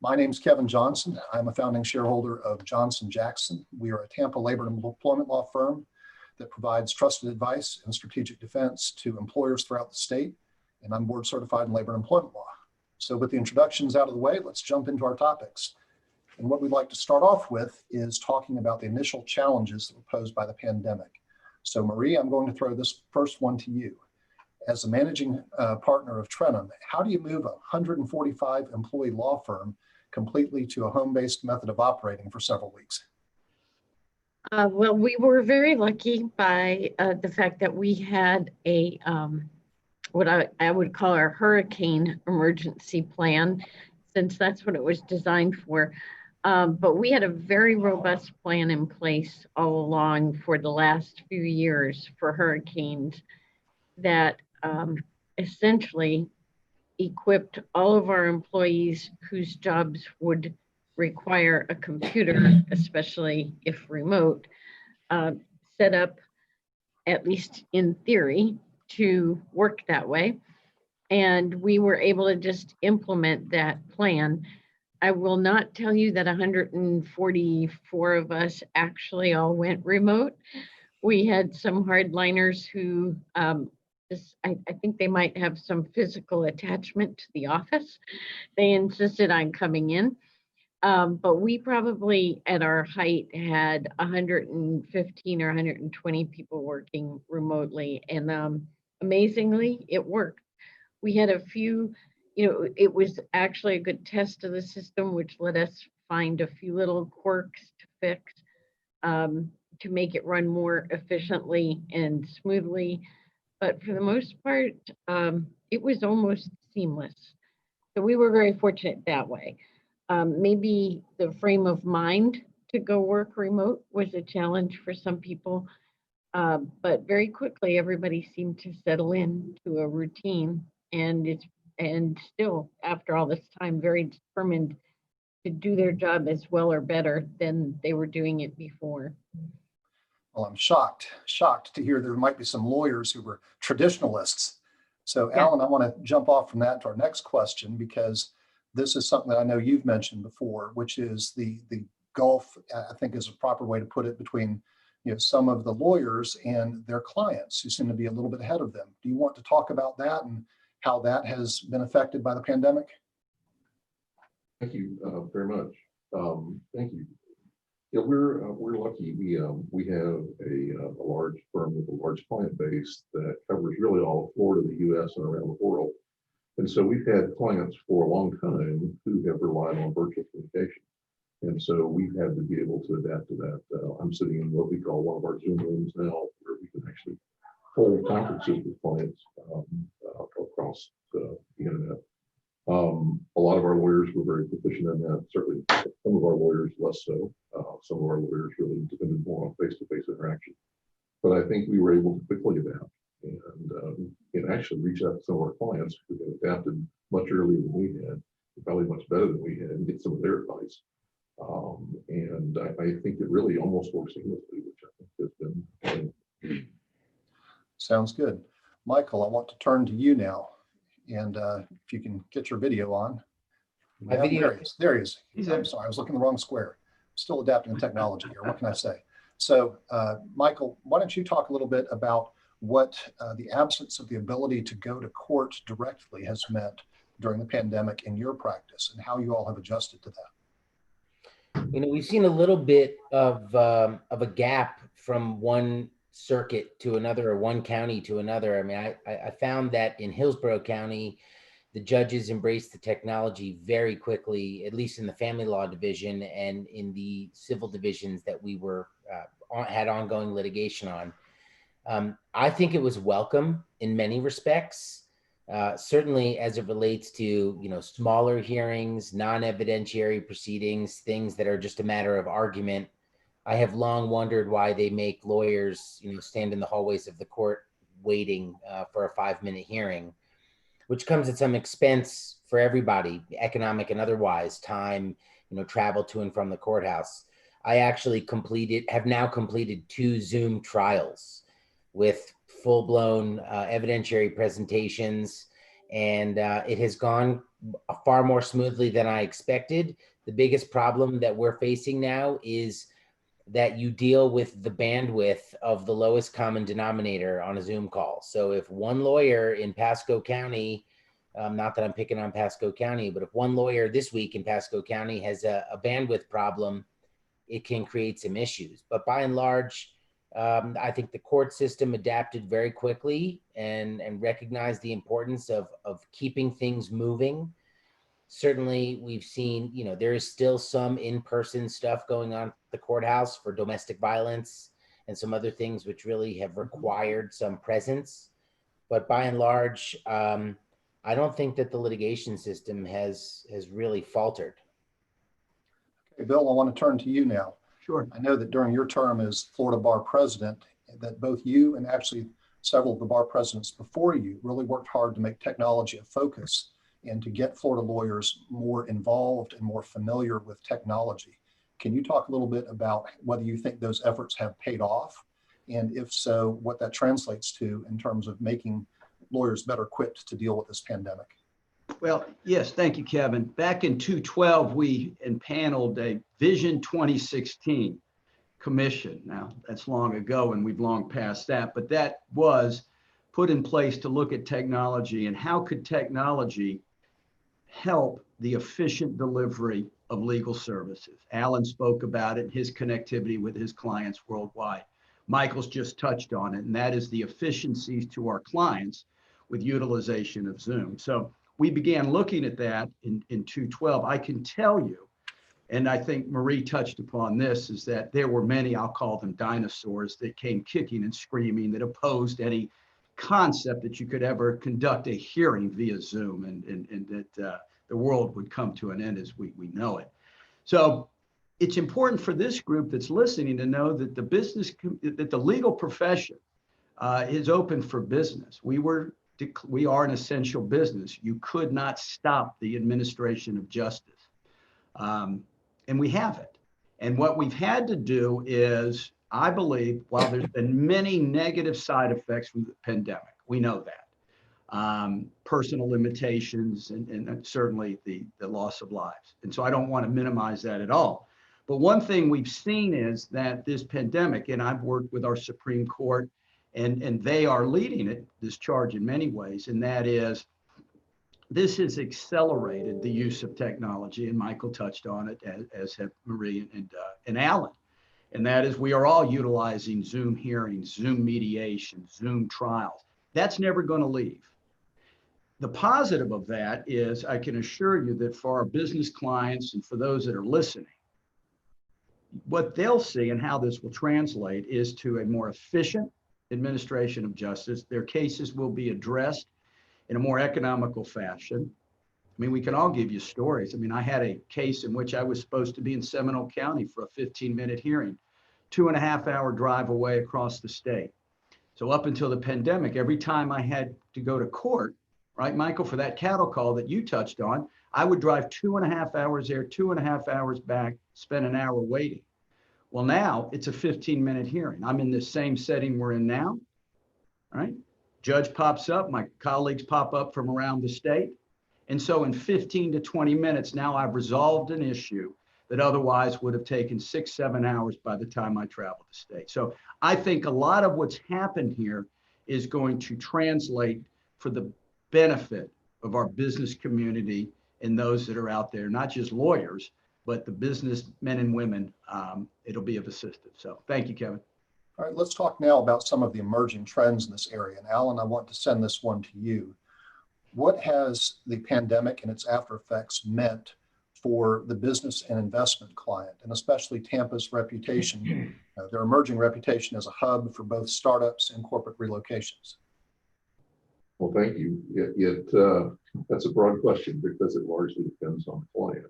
My name is Kevin Johnson. I'm a founding shareholder of Johnson Jackson. We are a Tampa labor and employment law firm that provides trusted advice and strategic defense to employers throughout the state, and I'm board certified in labor and employment law. So with the introductions out of the way, let's jump into our topics. And what we'd like to start off with is talking about the initial challenges that were posed by the pandemic. So Marie, I'm going to throw this first one to you. As a managing partner of Trenam, how do you move a 145 employee law firm completely to a home-based method of operating for several weeks? Well, we were very lucky by the fact that we had a what I would call our hurricane emergency plan, since that's what it was designed for. But we had a very robust plan in place all along for the last few years for hurricanes that essentially equipped all of our employees whose jobs would require a computer, especially if remote, set up, at least in theory, to work that way. And we were able to just implement that plan. I will not tell you that 144 of us actually all went remote. We had some hardliners who I think they might have some physical attachment to the office. They insisted on coming in. But we probably at our height had 115 or 120 people working remotely. And amazingly, it worked. We had a few, it was actually a good test of the system, which let us find a few little quirks to fix to make it run more efficiently and smoothly. But for the most part, it was almost seamless. So we were very fortunate that way. Maybe the frame of mind to go work remote was a challenge for some people, but very quickly everybody seemed to settle into a routine, and still after all this time very determined to do their job as well or better than they were doing it before. Well, I'm shocked to hear there might be some lawyers who were traditionalists. So Yeah. Alan, I want to jump off from that to our next question, because this is something that I know you've mentioned before, which is the gulf, I think is a proper way to put it, between some of the lawyers and their clients who seem to be a little bit ahead of them. Do you want to talk about that and how that has been affected by the pandemic? Thank you very much. Thank you. Yeah, we're lucky. We have a large firm with a large client base that covers really all of Florida, the U.S., and around the world. And so we've had clients for a long time who have relied on virtual communication. And so we've had to be able to adapt to that. I'm sitting in what we call one of our Zoom rooms now, where we can actually hold conferences with clients across the internet. A lot of our lawyers were very proficient in that. Certainly, some of our lawyers less so. Some of our lawyers really depended more on face-to-face interaction. But I think we were able to quickly adapt and actually reach out to some of our clients who had adapted much earlier than we had, probably much better than we had, and get some of their advice. And I think it really almost works seamlessly, which I think has been. Sounds good. Michael, I want to turn to you now. And if you can get your video on. My Yeah, video. There he is. I'm sorry, I was looking in the wrong square. Still adapting to technology here. What can I say? So, Michael, why don't you talk a little bit about what the absence of the ability to go to court directly has meant during the pandemic in your practice and how you all have adjusted to that? We've seen a little bit of a gap from one circuit to another or one county to another. I mean, I found that in Hillsborough County, the judges embraced the technology very quickly, at least in the family law division and in the civil divisions that we were had ongoing litigation on. I think it was welcome in many respects, certainly as it relates to smaller hearings, non-evidentiary proceedings, things that are just a matter of argument. I have long wondered why they make lawyers, stand in the hallways of the court waiting for a 5-minute hearing, which comes at some expense for everybody, economic and otherwise, time, travel to and from the courthouse. I actually have now completed 2 Zoom trials with full-blown evidentiary presentations, and it has gone far more smoothly than I expected. The biggest problem that we're facing now is that you deal with the bandwidth of the lowest common denominator on a Zoom call. So if one lawyer in Pasco County, not that I'm picking on Pasco County, but if one lawyer this week in Pasco County has a bandwidth problem, it can create some issues. But by and large, I think the court system adapted very quickly and recognized the importance of keeping things moving. Certainly, we've seen, there is still some in-person stuff going on at the courthouse for domestic violence and some other things which really have required some presence. But by and large, I don't think that the litigation system has really faltered. Okay, Bill, I want to turn to you now. Sure. I know that during your term as Florida Bar President, that both you and actually several of the bar presidents before you really worked hard to make technology a focus and to get Florida lawyers more involved and more familiar with technology. Can you talk a little bit about whether you think those efforts have paid off? And if so, what that translates to in terms of making lawyers better equipped to deal with this pandemic? Well, yes, thank you, Kevin. Back in 2012, we impaneled a Vision 2016 commission. Now, that's long ago and we've long passed that, but that was put in place to look at technology and how could technology help the efficient delivery of legal services. Alan spoke about it, his connectivity with his clients worldwide. Michael's just touched on it, and that is the efficiencies to our clients with utilization of Zoom. So we began looking at that in 2012. I can tell you, and I think Marie touched upon this, is that there were many, I'll call them dinosaurs, that came kicking and screaming that opposed any concept that you could ever conduct a hearing via Zoom and that the world would come to an end as we know it. So it's important for this group that's listening to know that the legal profession is open for business. We are an essential business. You could not stop the administration of justice. And we haven't. And what we've had to do is, I believe, while there's been many negative side effects from the pandemic, we know that. Personal limitations and certainly the loss of lives. And so I don't want to minimize that at all. But one thing we've seen is that this pandemic, and I've worked with our Supreme Court, and they are leading it, this charge in many ways, and that is, this has accelerated the use of technology, and Michael touched on it, as have Marie and Alan. And that is, we are all utilizing Zoom hearings, Zoom mediation, Zoom trials. That's never going to leave. The positive of that is, I can assure you that for our business clients and for those that are listening, what they'll see and how this will translate is to a more efficient administration of justice. Their cases will be addressed in a more economical fashion. I mean, we can all give you stories. I mean, I had a case in which I was supposed to be in Seminole County for a 15-minute hearing, 2.5-hour drive away across the state. So up until the pandemic, every time I had to go to court, right, Michael, for that cattle call that you touched on, I would drive 2.5 hours there, 2.5 hours back, spend an hour waiting. Well, now it's a 15-minute hearing. I'm in the same setting we're in now, right? Judge pops up, my colleagues pop up from around the state. And so in 15 to 20 minutes, now I've resolved an issue that otherwise would have taken 6-7 hours by the time I traveled the state. So I think a lot of what's happened here is going to translate for the benefit of our business community and those that are out there, not just lawyers, but the business men and women. It'll be of assistance. So thank you, Kevin. All right, let's talk now about some of the emerging trends in this area. And Alan, I want to send this one to you. What has the pandemic and its after effects meant for the business and investment client, and especially Tampa's reputation, their emerging reputation as a hub for both startups and corporate relocations? Well, thank you. That's a broad question because it largely depends on the client.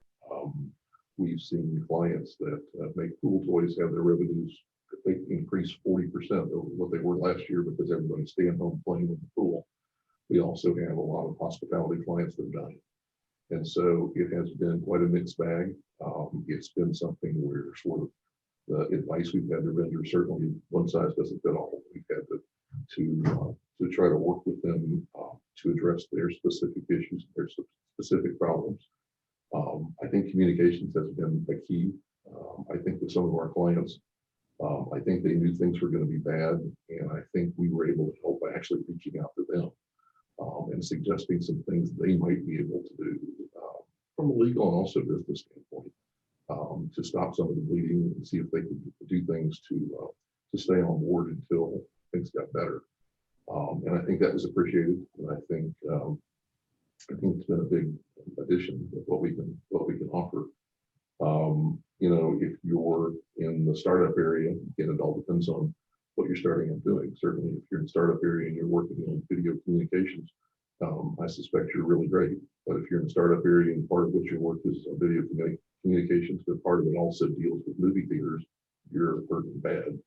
We've seen clients that make pool toys have their revenues, they increase 40% over what they were last year because everybody's staying home playing in the pool. We also have a lot of hospitality clients that have done it. And so it has been quite a mixed bag. It's been something where sort of the advice we've had to render, certainly one size doesn't fit all. We've had to try to work with them to address their specific issues, their specific problems. I think communications has been a key. I think with some of our clients, I think they knew things were going to be bad, and I think we were able to help by actually reaching out to them and suggesting some things they might be able to do from a legal and also business standpoint to stop some of the bleeding and see if they could do things to stay on board until things got better. And I think that was appreciated, and I think it's been a big addition of what we can offer. If you're in the startup area, again, it all depends on what you're starting out doing. Certainly, if you're in the startup area and you're working on video communications, I suspect you're really great. But if you're in the startup area and part of what your work is on video communications, but part of it also deals with movie theaters, you're hurting bad.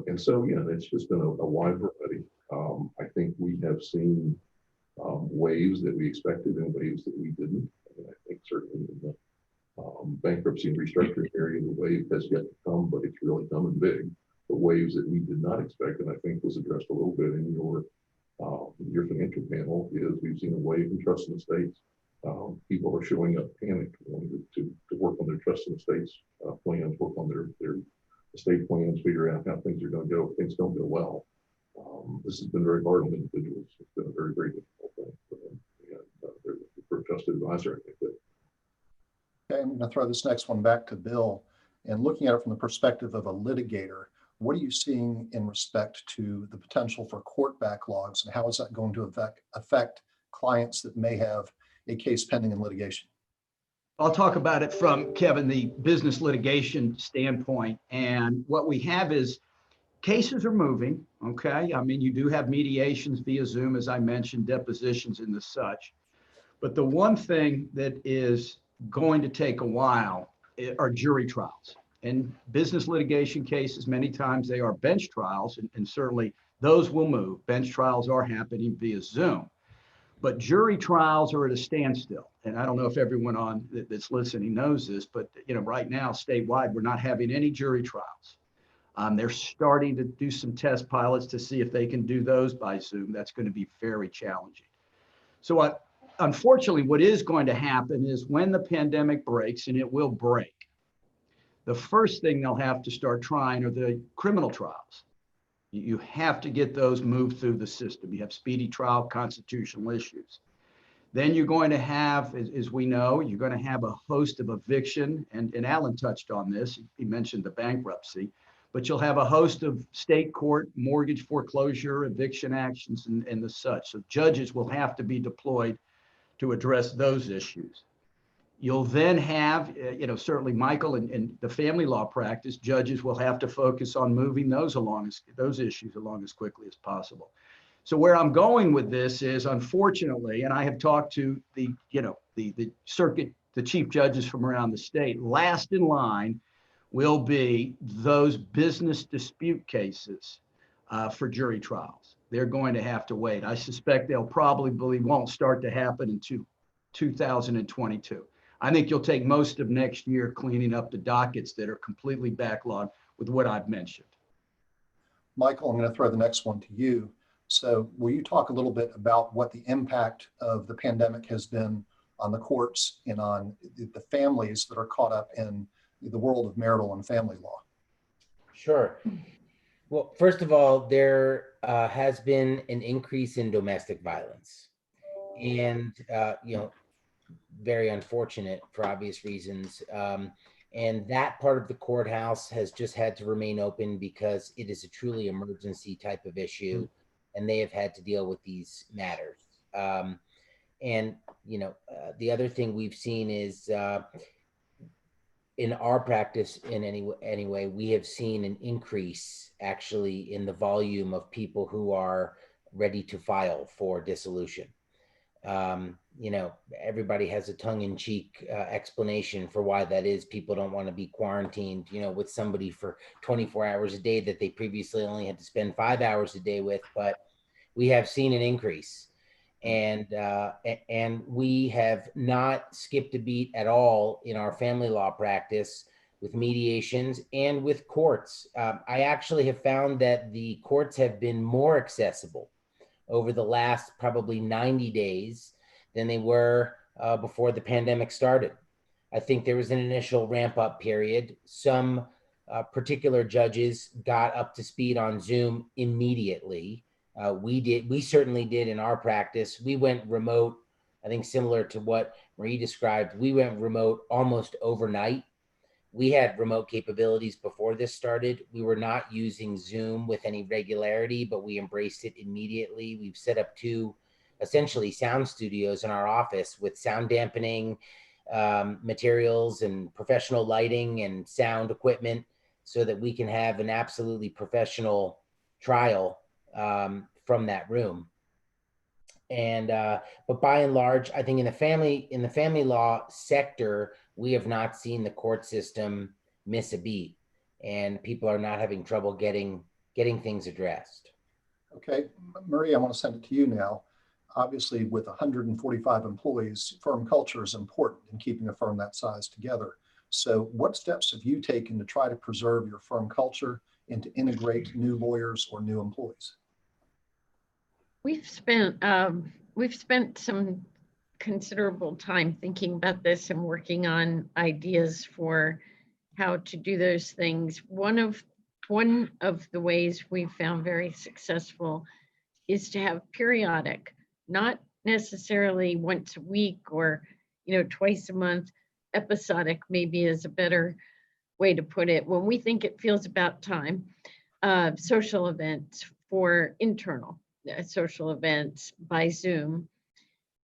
And so, it's just been a wide variety. I think we have seen waves that we expected and waves that we didn't. I think certainly in the bankruptcy and restructuring area, the wave has yet to come, but it's really coming big. The waves that we did not expect, and I think was addressed a little bit in your financial panel, is we've seen a wave in trust and estates. People are showing up panicked, wanting to work on their trust and estates plans, work on their estate plans, figure out how things are going to go if things don't go well. This has been very hard on individuals. It's been a very, very difficult thing for them. And for a trusted advisor, I think that. Okay, I'm going to throw this next one back to Bill. And looking at it from the perspective of a litigator, what are you seeing in respect to the potential for court backlogs, and how is that going to affect clients that may have a case pending in litigation? I'll talk about it from, Kevin, the business litigation standpoint. And what we have is cases are moving, okay? I mean, you do have mediations via Zoom, as I mentioned, depositions and the such. But the one thing that is going to take a while are jury trials. In business litigation cases, many times they are bench trials, and certainly those will move. Bench trials are happening via Zoom. But jury trials are at a standstill. And I don't know if everyone that's listening knows this, but right now, statewide, we're not having any jury trials. They're starting to do some test pilots to see if they can do those by Zoom. That's going to be very challenging. So unfortunately, what is going to happen is when the pandemic breaks, and it will break, The first thing they'll have to start trying are the criminal trials. You have to get those moved through the system. You have speedy trial constitutional issues. Then you're going to have, as we know, you're going to have a host of eviction, and Alan touched on this. He mentioned the bankruptcy, but you'll have a host of state court, mortgage foreclosure, eviction actions, and the such. So judges will have to be deployed to address those issues. You'll then have, certainly Michael and the family law practice, judges will have to focus on moving those issues along as quickly as possible. So where I'm going with this is, unfortunately, and I have talked to the circuit, the chief judges from around the state, last in line will be those business dispute cases for jury trials. They're going to have to wait. I suspect they'll probably won't start to happen until 2022. I think you'll take most of next year cleaning up the dockets that are completely backlogged with what I've mentioned. Michael, I'm going to throw the next one to you. So will you talk a little bit about what the impact of the pandemic has been on the courts and on the families that are caught up in the world of marital and family law? Sure. Well, first of all, there has been an increase in domestic violence, and very unfortunate for obvious reasons. And that part of the courthouse has just had to remain open because it is a truly emergency type of issue, and they have had to deal with these matters. The other thing we've seen is in our practice, in any way, we have seen an increase actually in the volume of people who are ready to file for dissolution. Everybody has a tongue-in-cheek explanation for why that is. People don't want to be quarantined, with somebody for 24 hours a day that they previously only had to spend 5 hours a day with. But we have seen an increase, and we have not skipped a beat at all in our family law practice with mediations and with courts. I actually have found that the courts have been more accessible over the last probably 90 days than they were before the pandemic started. I think there was an initial ramp up period. Some particular judges got up to speed on Zoom immediately. We certainly did in our practice. We went remote, I think similar to what Marie described. We went remote almost overnight. We had remote capabilities before this started. We were not using Zoom with any regularity, but we embraced it immediately. We've set up 2 essentially sound studios in our office with sound dampening materials and professional lighting and sound equipment so that we can have an absolutely professional trial from that room. But by and large, I think in the family law sector, we have not seen the court system miss a beat, and people are not having trouble getting things addressed. Okay, Marie, I want to send it to you now. Obviously, with 145 employees, firm culture is important in keeping a firm that size together. So what steps have you taken to try to preserve your firm culture and to integrate new lawyers or new employees? We've spent some considerable time thinking about this and working on ideas for how to do those things. One of the ways we've found very successful is to have periodic, not necessarily once a week or twice a month, episodic maybe is a better way to put it. When we think it feels about time, social events for internal social events by Zoom.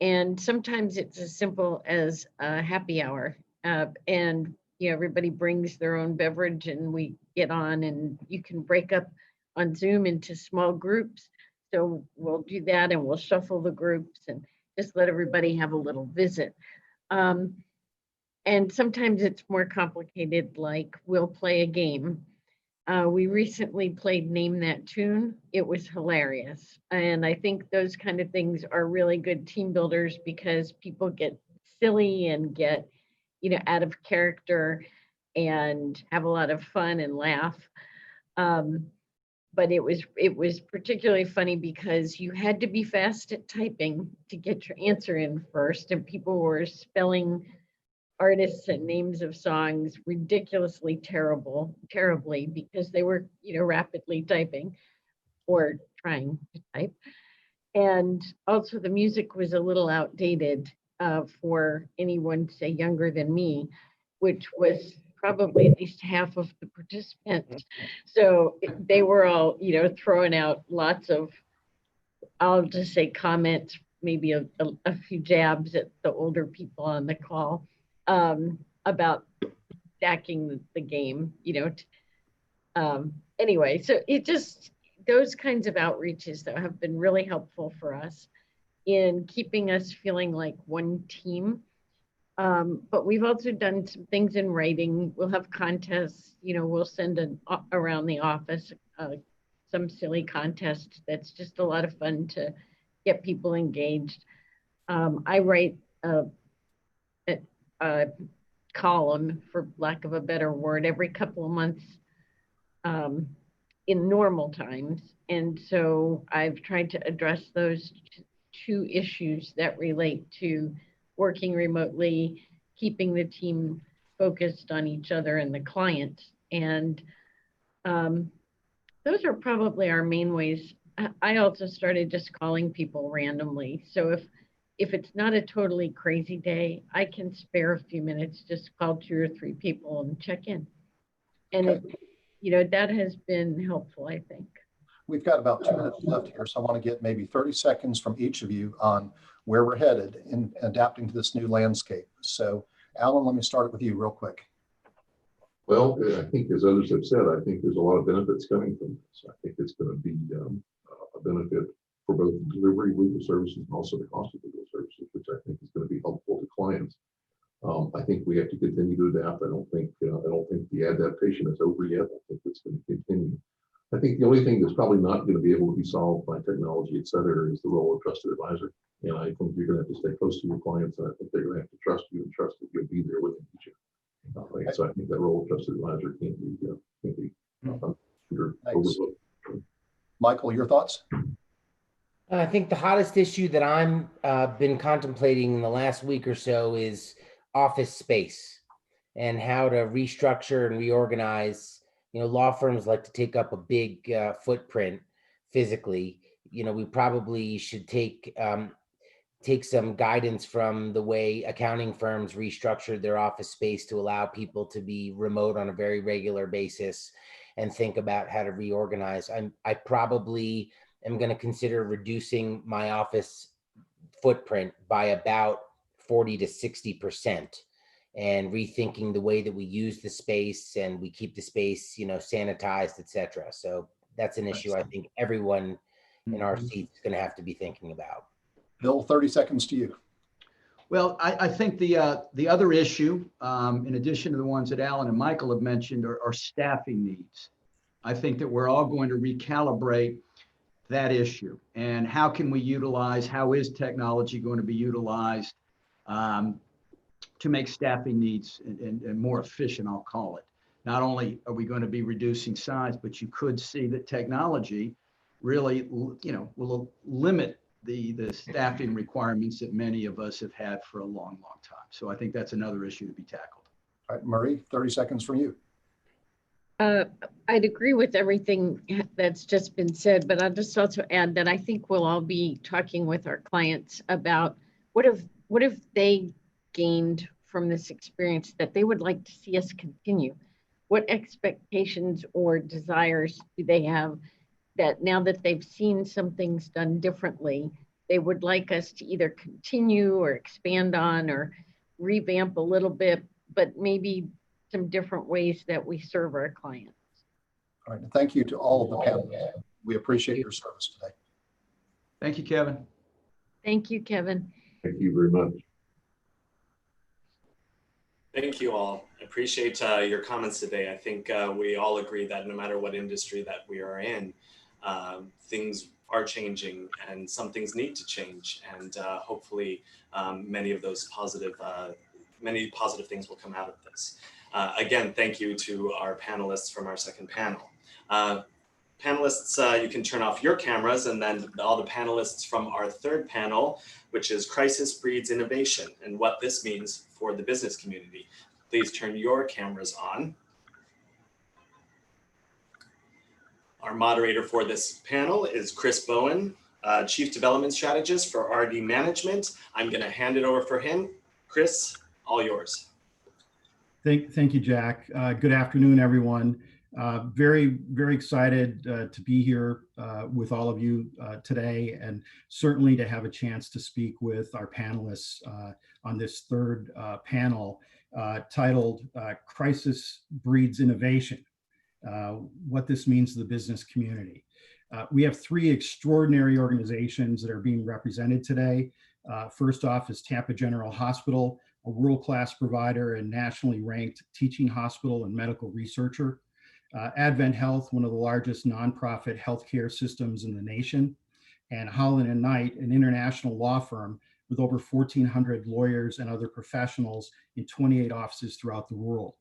And sometimes it's as simple as a happy hour. And everybody brings their own beverage and we get on, and you can break up on Zoom into small groups. So we'll do that, and we'll shuffle the groups and just let everybody have a little visit. And sometimes it's more complicated, like we'll play a game. We recently played Name That Tune. It was hilarious. And I think those kind of things are really good team builders because people get silly and get, out of character and have a lot of fun and laugh. But it was particularly funny because you had to be fast at typing to get your answer in first, and people were spelling artists and names of songs ridiculously terribly, because they were, rapidly typing or trying to type. And also the music was a little outdated for anyone, say, younger than me, which was probably at least half of the participants. So they were all, throwing out lots of, I'll just say, comments, maybe a few jabs at the older people on the call about stacking the game, anyway, so it just, those kinds of outreaches that have been really helpful for us in keeping us feeling like one team. But we've also done some things in writing. We'll have contests, we'll send around the office some silly contest that's just a lot of fun to get people engaged. I write a column, for lack of a better word, every couple of months in normal times. And so I've tried to address those two issues that relate to working remotely, keeping the team focused on each other and the client. And those are probably our main ways. I also started just calling people randomly. So if it's not a totally crazy day, I can spare a few minutes, just call 2 or 3 people and check in. And that has been helpful, I think. We've got about 2 minutes left here, so I want to get maybe 30 seconds from each of you on where we're headed in adapting to this new landscape. So Alan, let me start with you real quick. Well, I think as others have said, I think there's a lot of benefits coming from this. I think it's going to be a benefit for both the delivery of legal services and also the cost of legal services, which I think is going to be helpful to clients. I think we have to continue to adapt. I don't think the adaptation is over yet. I think it's going to continue. I think the only thing that's probably not going to be able to be solved by technology, et cetera, is the role of trusted advisor. And I think you're going to have to stay close to your clients, and I think they're going to have to trust you and trust that you'll be there with them each year. So I think that role of trusted advisor can't be overlooked. Michael, your thoughts? I think the hottest issue that I'm been contemplating in the last week or so is office space and how to restructure and reorganize. Law firms like to take up a big footprint physically. We probably should take some guidance from the way accounting firms restructured their office space to allow people to be remote on a very regular basis and think about how to reorganize. I probably am going to consider reducing my office footprint by about 40 to 60% and rethinking the way that we use the space and we keep the space, sanitized, et cetera. So that's an issue I think everyone in our seats is going to have to be thinking about. Bill, 30 seconds to you. Well, I think the other issue, in addition to the ones that Alan and Michael have mentioned, are staffing needs. I think that we're all going to recalibrate that issue. And how can we utilize, how is technology going to be utilized to make staffing needs and more efficient, I'll call it. Not only are we going to be reducing size, but you could see that technology really, will limit the staffing requirements that many of us have had for a long, long time. So I think that's another issue to be tackled. All right, Marie, 30 seconds from you. I'd agree with everything that's just been said, but I'll just also add that I think we'll all be talking with our clients about what have they gained from this experience that they would like to see us continue. What expectations or desires do they have that now that they've seen some things done differently, they would like us to either continue or expand on or revamp a little bit, but maybe some different ways that we serve our clients. All right, thank you to all of the panelists. We appreciate your service today. Thank you, Kevin. Thank you, Kevin. Thank you very much. Thank you all. I appreciate your comments today. I think we all agree that no matter what industry that we are in, things are changing and some things need to change. And hopefully many of those positive things will come out of this. Again, thank you to our panelists from our second panel. Panelists, you can turn off your cameras, and then all the panelists from our third panel, which is Crisis Breeds Innovation, and what this means for the business community. Please turn your cameras on. Our moderator for this panel is Chris Bowen, Chief Development Strategist for RD Management. I'm going to hand it over for him. Chris, all yours. Thank you, Jack. Good afternoon, everyone. Very excited to be here with all of you today, and certainly to have a chance to speak with our panelists on this third panel titled Crisis Breeds Innovation, what this means to the business community. We have three extraordinary organizations that are being represented today. First off is Tampa General Hospital, a world-class provider and nationally ranked teaching hospital and medical researcher. AdventHealth, one of the largest nonprofit healthcare systems in the nation. And Holland and Knight, an international law firm with over 1,400 lawyers and other professionals in 28 offices throughout the world.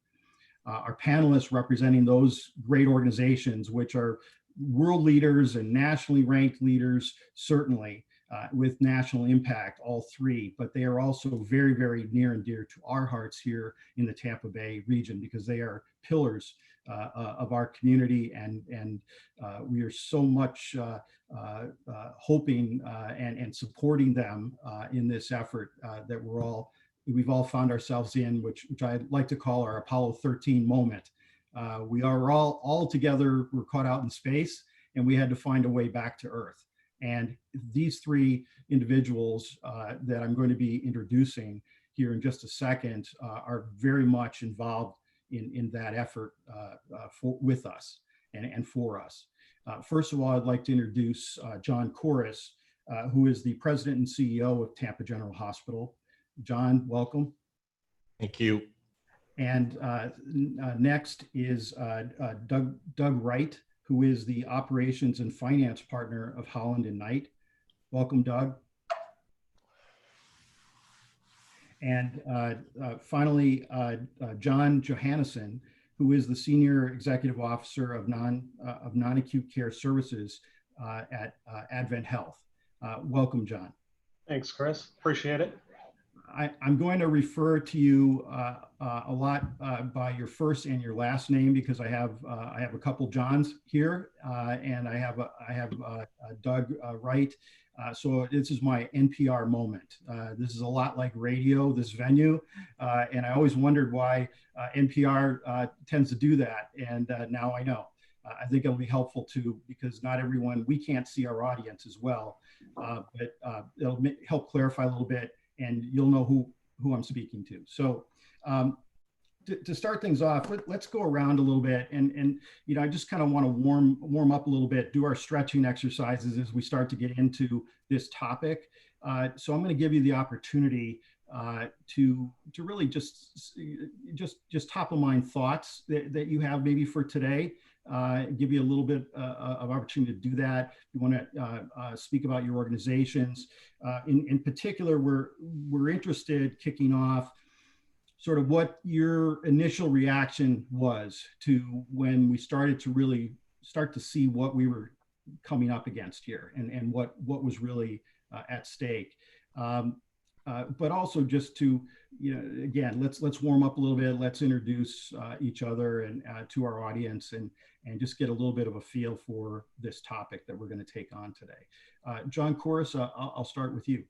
Our panelists representing those great organizations, which are world leaders and nationally ranked leaders, certainly, with national impact, all three, but they are also very near and dear to our hearts here in the Tampa Bay region, because they are pillars of our community, and we are so much hoping and supporting them in this effort that we've all found ourselves in, which I like to call our Apollo 13 moment. We are all together, we're caught out in space, and we had to find a way back to Earth. And these three individuals that I'm going to be introducing here in just a second are very much involved in that effort with us and for us. First of all, I'd like to introduce John Couris, who is the president and CEO of Tampa General Hospital. John, welcome. Thank you. And next is Doug Wright, who is the operations and finance partner of Holland and Knight. Welcome, Doug. And finally, John Johannesson, who is the Senior Executive Officer of non-acute care services at AdventHealth. Welcome, John. Thanks, Chris. Appreciate it. I'm going to refer to you a lot by your first and your last name, because I have a couple Johns here, and I have Doug Wright. So this is my NPR moment. This is a lot like radio, this venue, and I always wondered why NPR tends to do that, and now I know. I think it'll be helpful too, because not everyone, we can't see our audience as well, but it'll help clarify a little bit, and you'll know who I'm speaking to. So to start things off, let's go around a little bit, and you know, I just kind of want to warm up a little bit, do our stretching exercises as we start to get into this topic. So I'm going to give you the opportunity to really just top of mind thoughts that you have maybe for today. Give you a little bit of opportunity to do that. You want to speak about your organizations. In particular, we're interested, kicking off, sort of what your initial reaction was to when we started to really start to see what we were coming up against here, and what was really at stake. But also just to, you know, again, let's warm up a little bit. Let's introduce each other and to our audience, and just get a little bit of a feel for this topic that we're going to take on today. John Couris, I'll start with you.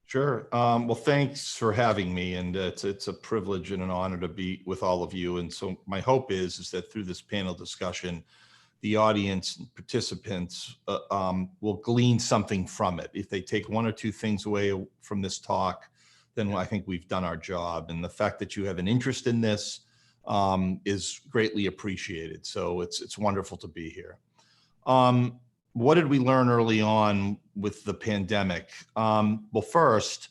Sure. Well, thanks for having me, and it's a privilege and an honor to be with all of you. And so my hope is that through this panel discussion, the audience and participants will glean something from it. If they take one or two things away from this talk, then I think we've done our job. And the fact that you have an interest in this is greatly appreciated. So it's wonderful to be here. What did we learn early on with the pandemic? Well, first,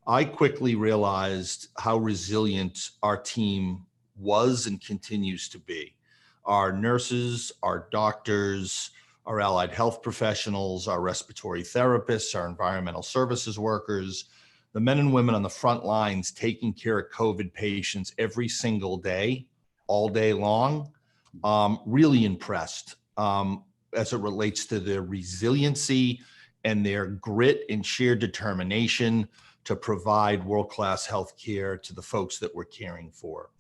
I quickly realized how resilient our team was and continues to be. Our nurses, our doctors, our allied health professionals, our respiratory therapists, our environmental services workers, the men and women on the front lines taking care of COVID patients every single day, all day long, really impressed. as it relates to their resiliency and their grit and sheer determination to provide world-class health care to the folks that we're caring for.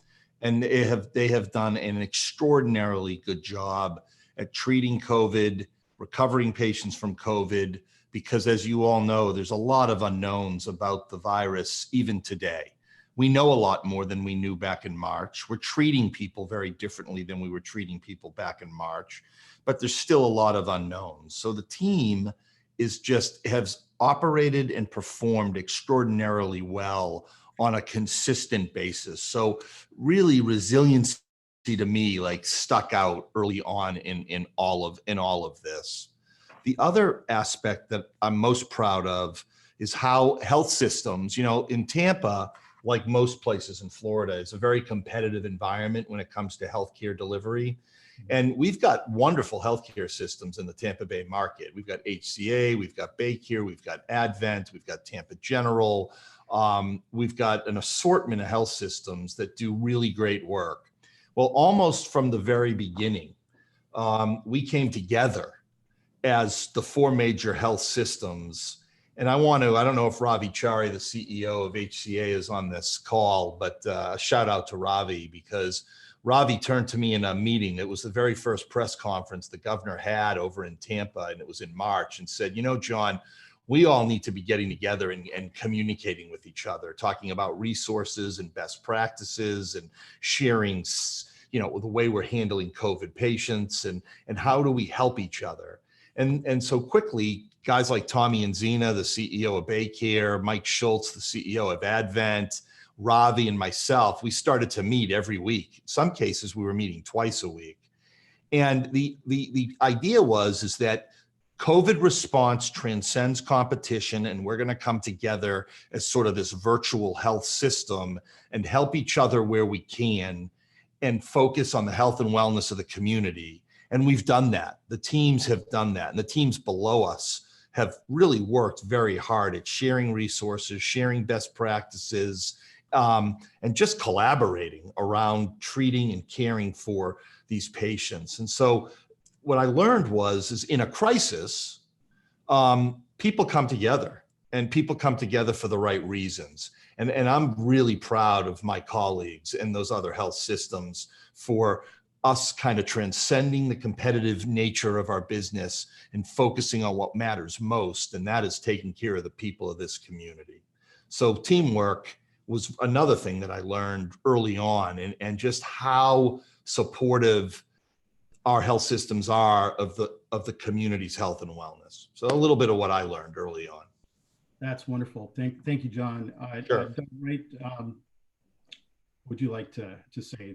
And they have done an extraordinarily good job at treating COVID, recovering patients from COVID, because as you all know, there's a lot of unknowns about the virus even today. We know a lot more than we knew back in March. We're treating people very differently than we were treating people back in March, but there's still a lot of unknowns. So the team has operated and performed extraordinarily well on a consistent basis. So really resiliency to me like stuck out early on in all of this. The other aspect that I'm most proud of is how health systems, in Tampa, like most places in Florida, it's a very competitive environment when it comes to healthcare delivery. And we've got wonderful healthcare systems in the Tampa Bay market. We've got HCA, we've got Baycare, we've got Advent, we've got Tampa General. We've got an assortment of health systems that do really great work. Well, almost from the very beginning, we came together as the four major health systems. And I don't know if Ravi Chari, the CEO of HCA, is on this call, but a shout out to Ravi, because Ravi turned to me in a meeting. It was the very first press conference the governor had over in Tampa, and it was in March, and said, John, we all need to be getting together and communicating with each other, talking about resources and best practices and sharing, the way we're handling COVID patients and how do we help each other. And so quickly, guys like Tommy and Zena, the CEO of Baycare, Mike Schultz, the CEO of Advent, Ravi and myself, we started to meet every week. In some cases, we were meeting twice a week. And the idea is that COVID response transcends competition, and we're going to come together as sort of this virtual health system and help each other where we can and focus on the health and wellness of the community. And we've done that. The teams have done that. And the teams below us have really worked very hard at sharing resources, sharing best practices, and just collaborating around treating and caring for these patients. And so what I learned is in a crisis, people come together, and people come together for the right reasons. And I'm really proud of my colleagues and those other health systems for us kind of transcending the competitive nature of our business and focusing on what matters most, and that is taking care of the people of this community. So teamwork was another thing that I learned early on, and just how supportive our health systems are of the community's health and wellness. So a little bit of what I learned early on. That's wonderful. Thank you, John. Sure. Wright, would you like to say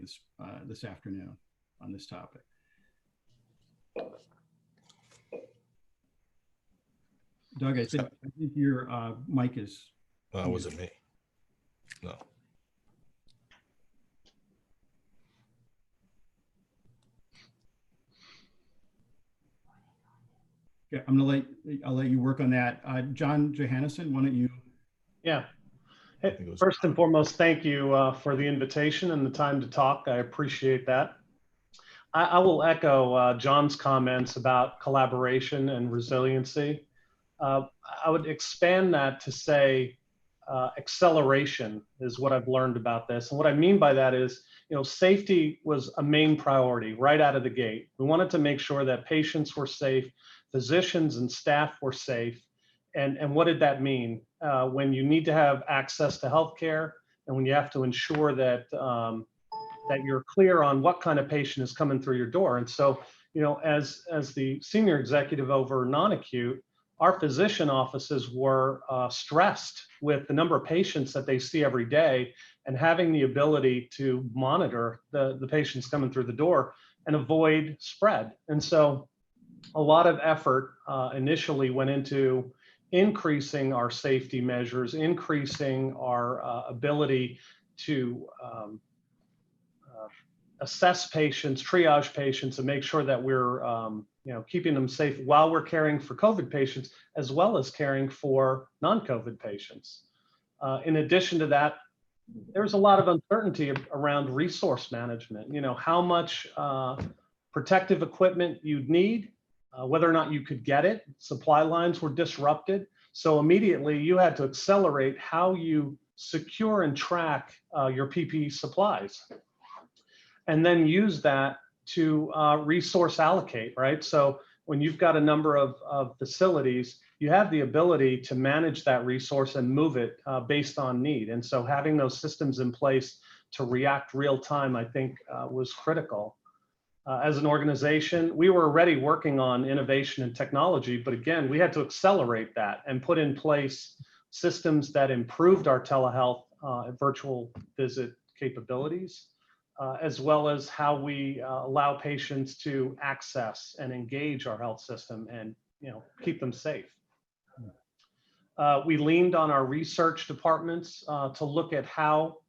this afternoon on this topic? Doug, I think your mic is. Was it me? No. Yeah, I'll let you work on that. John Johannesson, why don't you? Yeah. Hey, first and foremost, thank you for the invitation and the time to talk. I appreciate that. I will echo John's comments about collaboration and resiliency. I would expand that to say acceleration is what I've learned about this. And what I mean by that is, safety was a main priority right out of the gate. We wanted to make sure that patients were safe, physicians and staff were safe. And what did that mean? When you need to have access to healthcare, and when you have to ensure that that you're clear on what kind of patient is coming through your door. And so, as the senior executive over non-acute, our physician offices were stressed with the number of patients that they see every day, and having the ability to monitor the patients coming through the door and avoid spread. And so a lot of effort initially went into increasing our safety measures, increasing our ability to assess patients, triage patients, and make sure that we're keeping them safe while we're caring for COVID patients, as well as caring for non-COVID patients. In addition to that, there's a lot of uncertainty around resource management. How much protective equipment you'd need, whether or not you could get it. Supply lines were disrupted. So immediately you had to accelerate how you secure and track your PPE supplies, and then use that to resource allocate, right? So when you've got a number of facilities, you have the ability to manage that resource and move it based on need. And so having those systems in place to react real time, I think was critical. As an organization, we were already working on innovation and technology, but again, we had to accelerate that and put in place systems that improved our telehealth virtual visit capabilities, as well as how we allow patients to access and engage our health system and keep them safe. We leaned on our research departments to look at how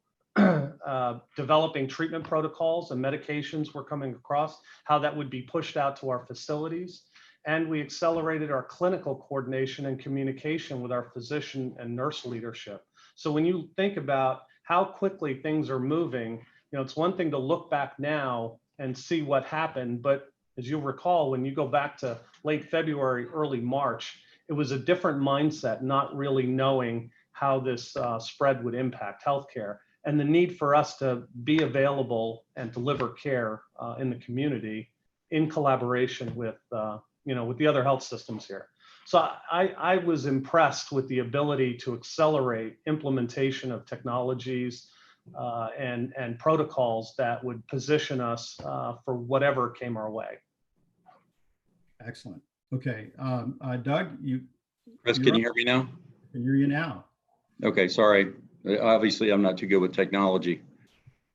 developing treatment protocols and medications were coming across, how that would be pushed out to our facilities. And we accelerated our clinical coordination and communication with our physician and nurse leadership. So when you think about how quickly things are moving, it's one thing to look back now and see what happened, but as you'll recall, when you go back to late February, early March, it was a different mindset, not really knowing how this spread would impact healthcare, and the need for us to be available and deliver care in the community in collaboration with the other health systems here. So I was impressed with the ability to accelerate implementation of technologies and protocols that would position us for whatever came our way. Excellent. Okay, Doug, Chris, can you hear me now? I can hear you now. Okay, sorry. Obviously, I'm not too good with technology.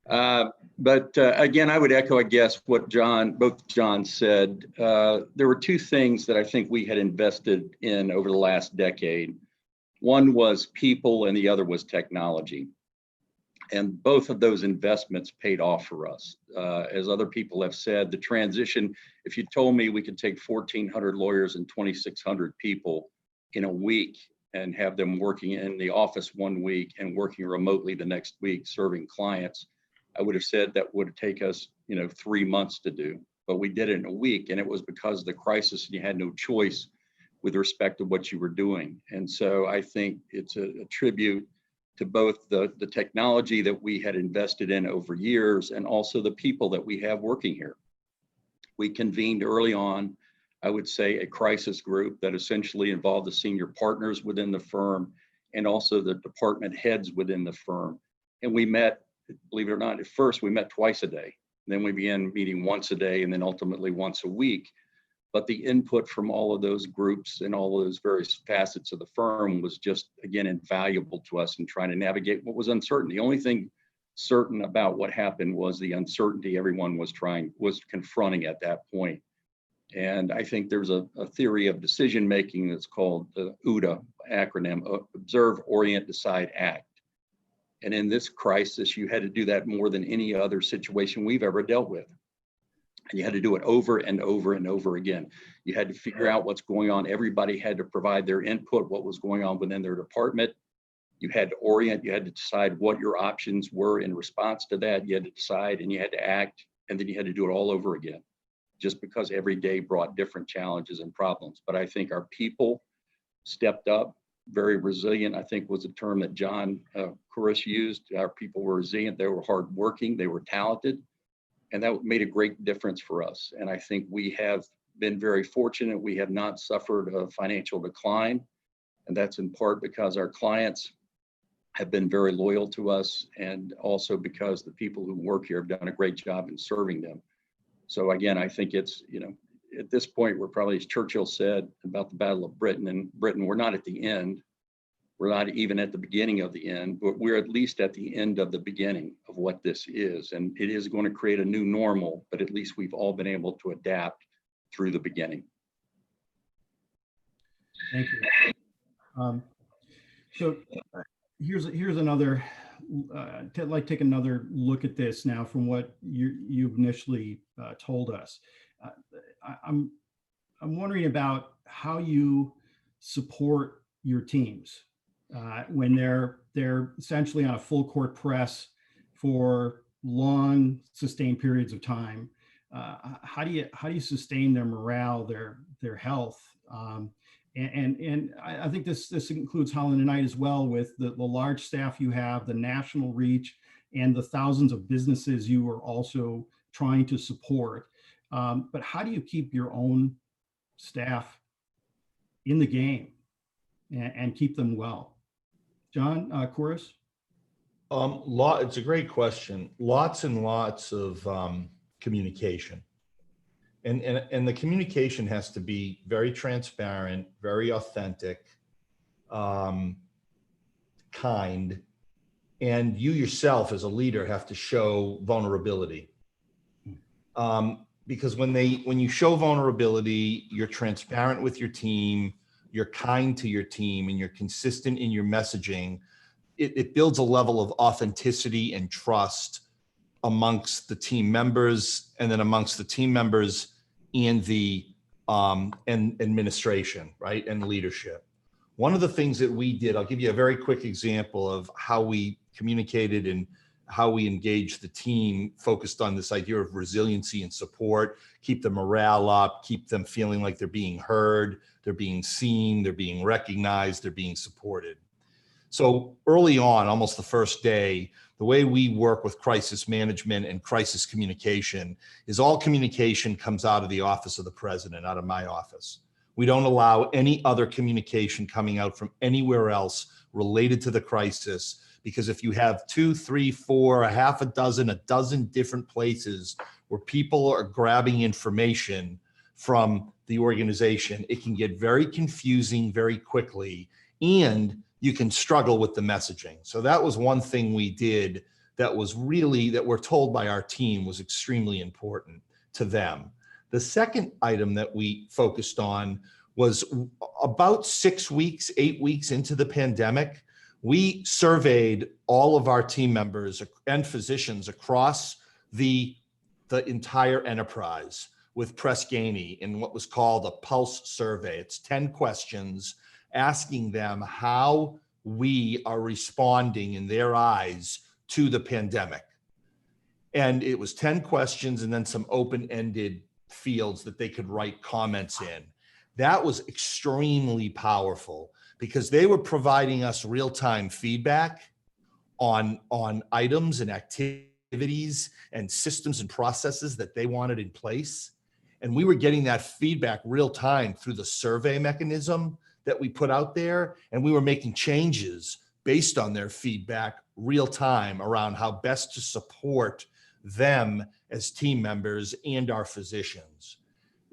But again, I would echo, I guess, what both John said. There were two things that I think we had invested in over the last decade. One was people and the other was technology. And both of those investments paid off for us. As other people have said, the transition, if you told me we could take 1,400 lawyers and 2,600 people in a week and have them working in the office one week and working remotely the next week serving clients, I would have said that would take us 3 months to do, but we did it in a week. And it was because of the crisis and you had no choice with respect to what you were doing. And so I think it's a tribute to both the technology that we had invested in over years and also the people that we have working here. We convened early on, I would say, a crisis group that essentially involved the senior partners within the firm and also the department heads within the firm. And we met, believe it or not, at first we met twice a day. Then we began meeting once a day and then ultimately once a week. But the input from all of those groups and all of those various facets of the firm was just, again, invaluable to us in trying to navigate what was uncertain. The only thing certain about what happened was the uncertainty everyone was confronting at that point. And I think there's a theory of decision making that's called the OODA acronym, Observe, Orient, Decide, Act. And in this crisis, you had to do that more than any other situation we've ever dealt with. And you had to do it over and over and over again. You had to figure out what's going on. Everybody had to provide their input, what was going on within their department. You had to orient, you had to decide what your options were in response to that. You had to decide and you had to act, and then you had to do it all over again, just because every day brought different challenges and problems. But I think our people stepped up, very resilient, I think was a term that John Couris used. Our people were resilient, they were hardworking, they were talented. And that made a great difference for us. And I think we have been very fortunate. We have not suffered a financial decline. And that's in part because our clients have been very loyal to us, and also because the people who work here have done a great job in serving them. So again, I think it's, at this point, we're probably, as Churchill said about the Battle of Britain, we're not at the end. We're not even at the beginning of the end, but we're at least at the end of the beginning of what this is. And it is going to create a new normal, but at least we've all been able to adapt through the beginning. Thank you. So here's another, I'd like to take another look at this now from what you've initially told us. I'm wondering about how you support your teams when they're essentially on a full court press for long sustained periods of time. How do you sustain their morale, their health. And I think this includes Holland and Knight as well, with the large staff you have, the national reach, and the thousands of businesses you are also trying to support. But how do you keep your own staff in the game and keep them well? John, Couris? It's a great question. Lots and lots of communication. And the communication has to be very transparent, very authentic, kind. And you yourself as a leader have to show vulnerability. Because when you show vulnerability, you're transparent with your team, you're kind to your team, and you're consistent in your messaging, it builds a level of authenticity and trust amongst the team members, and then amongst the team members and the and administration, right, and leadership. One of the things that we did, I'll give you a very quick example of how we communicated and how we engaged the team, focused on this idea of resiliency and support, keep the morale up, keep them feeling like they're being heard, they're being seen, they're being recognized, they're being supported. So early on, almost the first day, the way we work with crisis management and crisis communication is all communication comes out of the office of the president, out of my office. We don't allow any other communication coming out from anywhere else related to the crisis, because if you have 2, 3, 4, a dozen different places where people are grabbing information from the organization, it can get very confusing very quickly, and you can struggle with the messaging. So that was one thing we did that we're told by our team was extremely important to them. The second item that we focused on was about 6 weeks, 8 weeks into the pandemic, we surveyed all of our team members and physicians across the entire enterprise with Press Ganey in what was called a pulse survey. It's 10 questions asking them how we are responding in their eyes to the pandemic. And it was 10 questions and then some open-ended fields that they could write comments in. That was extremely powerful because they were providing us real-time feedback on items and activities and systems and processes that they wanted in place. And we were getting that feedback real time through the survey mechanism that we put out there. And we were making changes based on their feedback real time around how best to support them as team members and our physicians.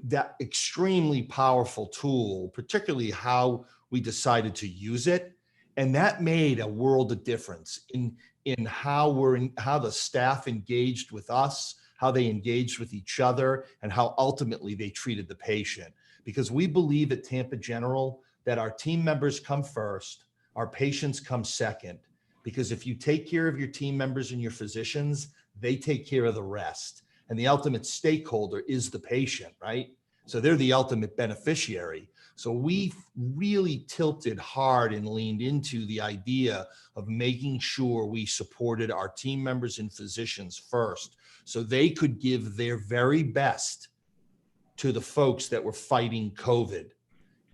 That extremely powerful tool, particularly how we decided to use it. And that made a world of difference in how the staff engaged with us, how they engaged with each other, and how ultimately they treated the patient. Because we believe at Tampa General that our team members come first, our patients come second. Because if you take care of your team members and your physicians, they take care of the rest. And the ultimate stakeholder is the patient, right? So they're the ultimate beneficiary. So we really tilted hard and leaned into the idea of making sure we supported our team members and physicians first, so they could give their very best to the folks that were fighting COVID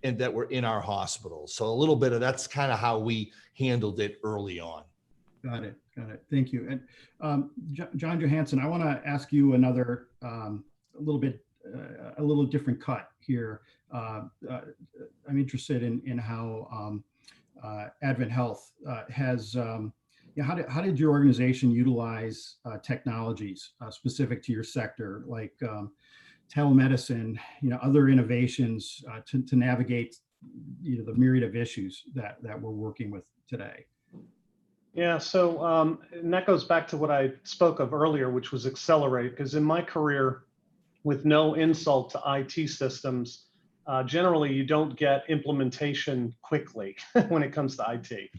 and that were in our hospitals. So a little bit of that's kind of how we handled it early on. Got it. Thank you. And John Johansson, I want to ask you another, a little different cut here. I'm interested in how AdventHealth has, how did your organization utilize technologies specific to your sector, like telemedicine, other innovations to navigate, the myriad of issues that we're working with today? Yeah, so and that goes back to what I spoke of earlier, which was accelerate, because in my career, with no insult to IT systems, generally you don't get implementation quickly when it comes to IT.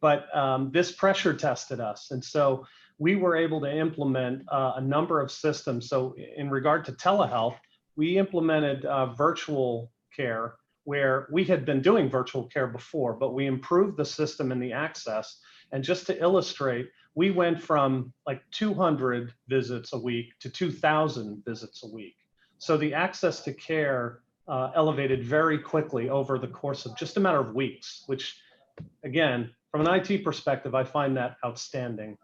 But this pressure tested us. And so we were able to implement a number of systems. So in regard to telehealth, we implemented virtual care, where we had been doing virtual care before, but we improved the system and the access. And just to illustrate, we went from like 200 visits a week to 2,000 visits a week. So the access to care elevated very quickly over the course of just a matter of weeks, which again, from an IT perspective, I find that outstanding.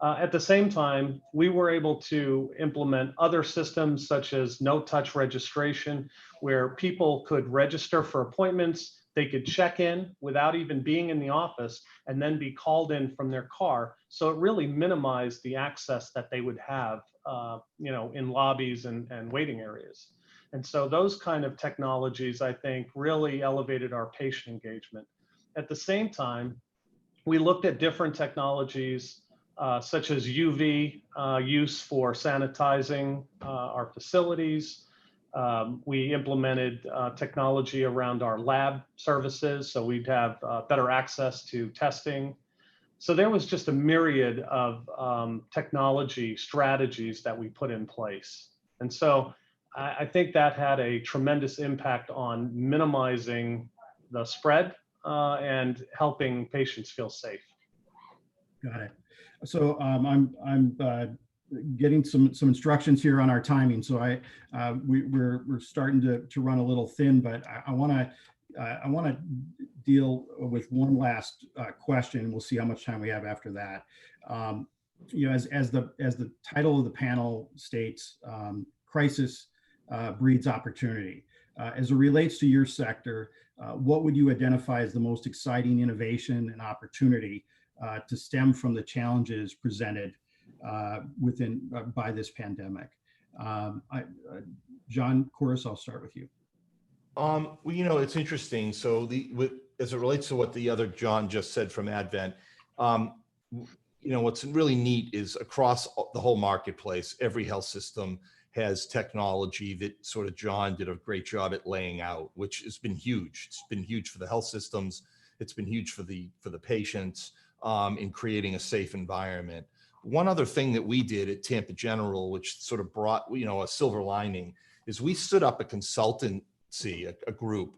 At the same time, we were able to implement other systems such as no-touch registration, where people could register for appointments, they could check in without even being in the office, and then be called in from their car. So it really minimized the access that they would have, in lobbies and waiting areas. And so those kind of technologies, I think, really elevated our patient engagement. At the same time, we looked at different technologies such as UV use for sanitizing our facilities. We implemented technology around our lab services, so we'd have better access to testing. So there was just a myriad of technology strategies that we put in place. And so I think that had a tremendous impact on minimizing the spread and helping patients feel safe. Got it. So I'm getting some instructions here on our timing. So we're starting to run a little thin, but I want to deal with one last question. We'll see how much time we have after that. As the title of the panel states, crisis breeds opportunity. As it relates to your sector, what would you identify as the most exciting innovation and opportunity to stem from the challenges presented by this pandemic? John Couris, I'll start with you. Well, it's interesting. So as it relates to what the other John just said from Advent, what's really neat is across the whole marketplace, every health system has technology that sort of John did a great job at laying out, which has been huge. It's been huge for the health systems. It's been huge for the patients in creating a safe environment. One other thing that we did at Tampa General, which sort of brought, a silver lining, is we stood up a consultancy, a group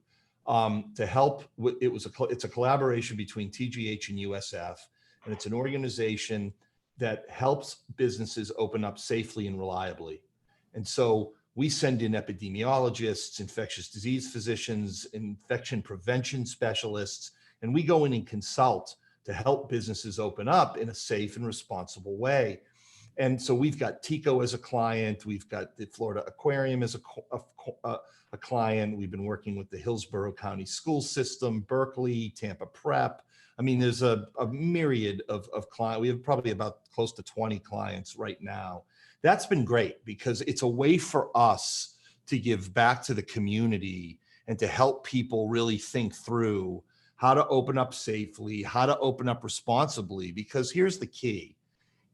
to help. It's a collaboration between TGH and USF, and it's an organization that helps businesses open up safely and reliably. And so we send in epidemiologists, infectious disease physicians, infection prevention specialists, and we go in and consult to help businesses open up in a safe and responsible way. And so we've got TICO as a client. We've got the Florida Aquarium as a client. We've been working with the Hillsborough County School System, Berkeley, Tampa Prep. I mean, there's a myriad of clients. We have probably about close to 20 clients right now. That's been great because it's a way for us to give back to the community and to help people really think through how to open up safely, how to open up responsibly, because here's the key.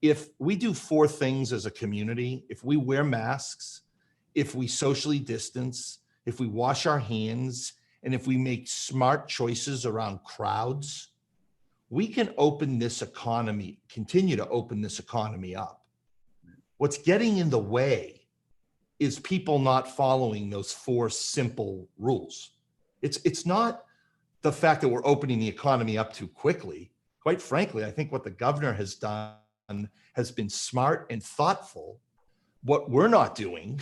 If we do 4 things as a community, if we wear masks, if we socially distance, if we wash our hands, and if we make smart choices around crowds, we can open this economy, continue to open this economy up. What's getting in the way is people not following those 4 simple rules. It's not the fact that we're opening the economy up too quickly. Quite frankly, I think what the governor has done has been smart and thoughtful. What we're not doing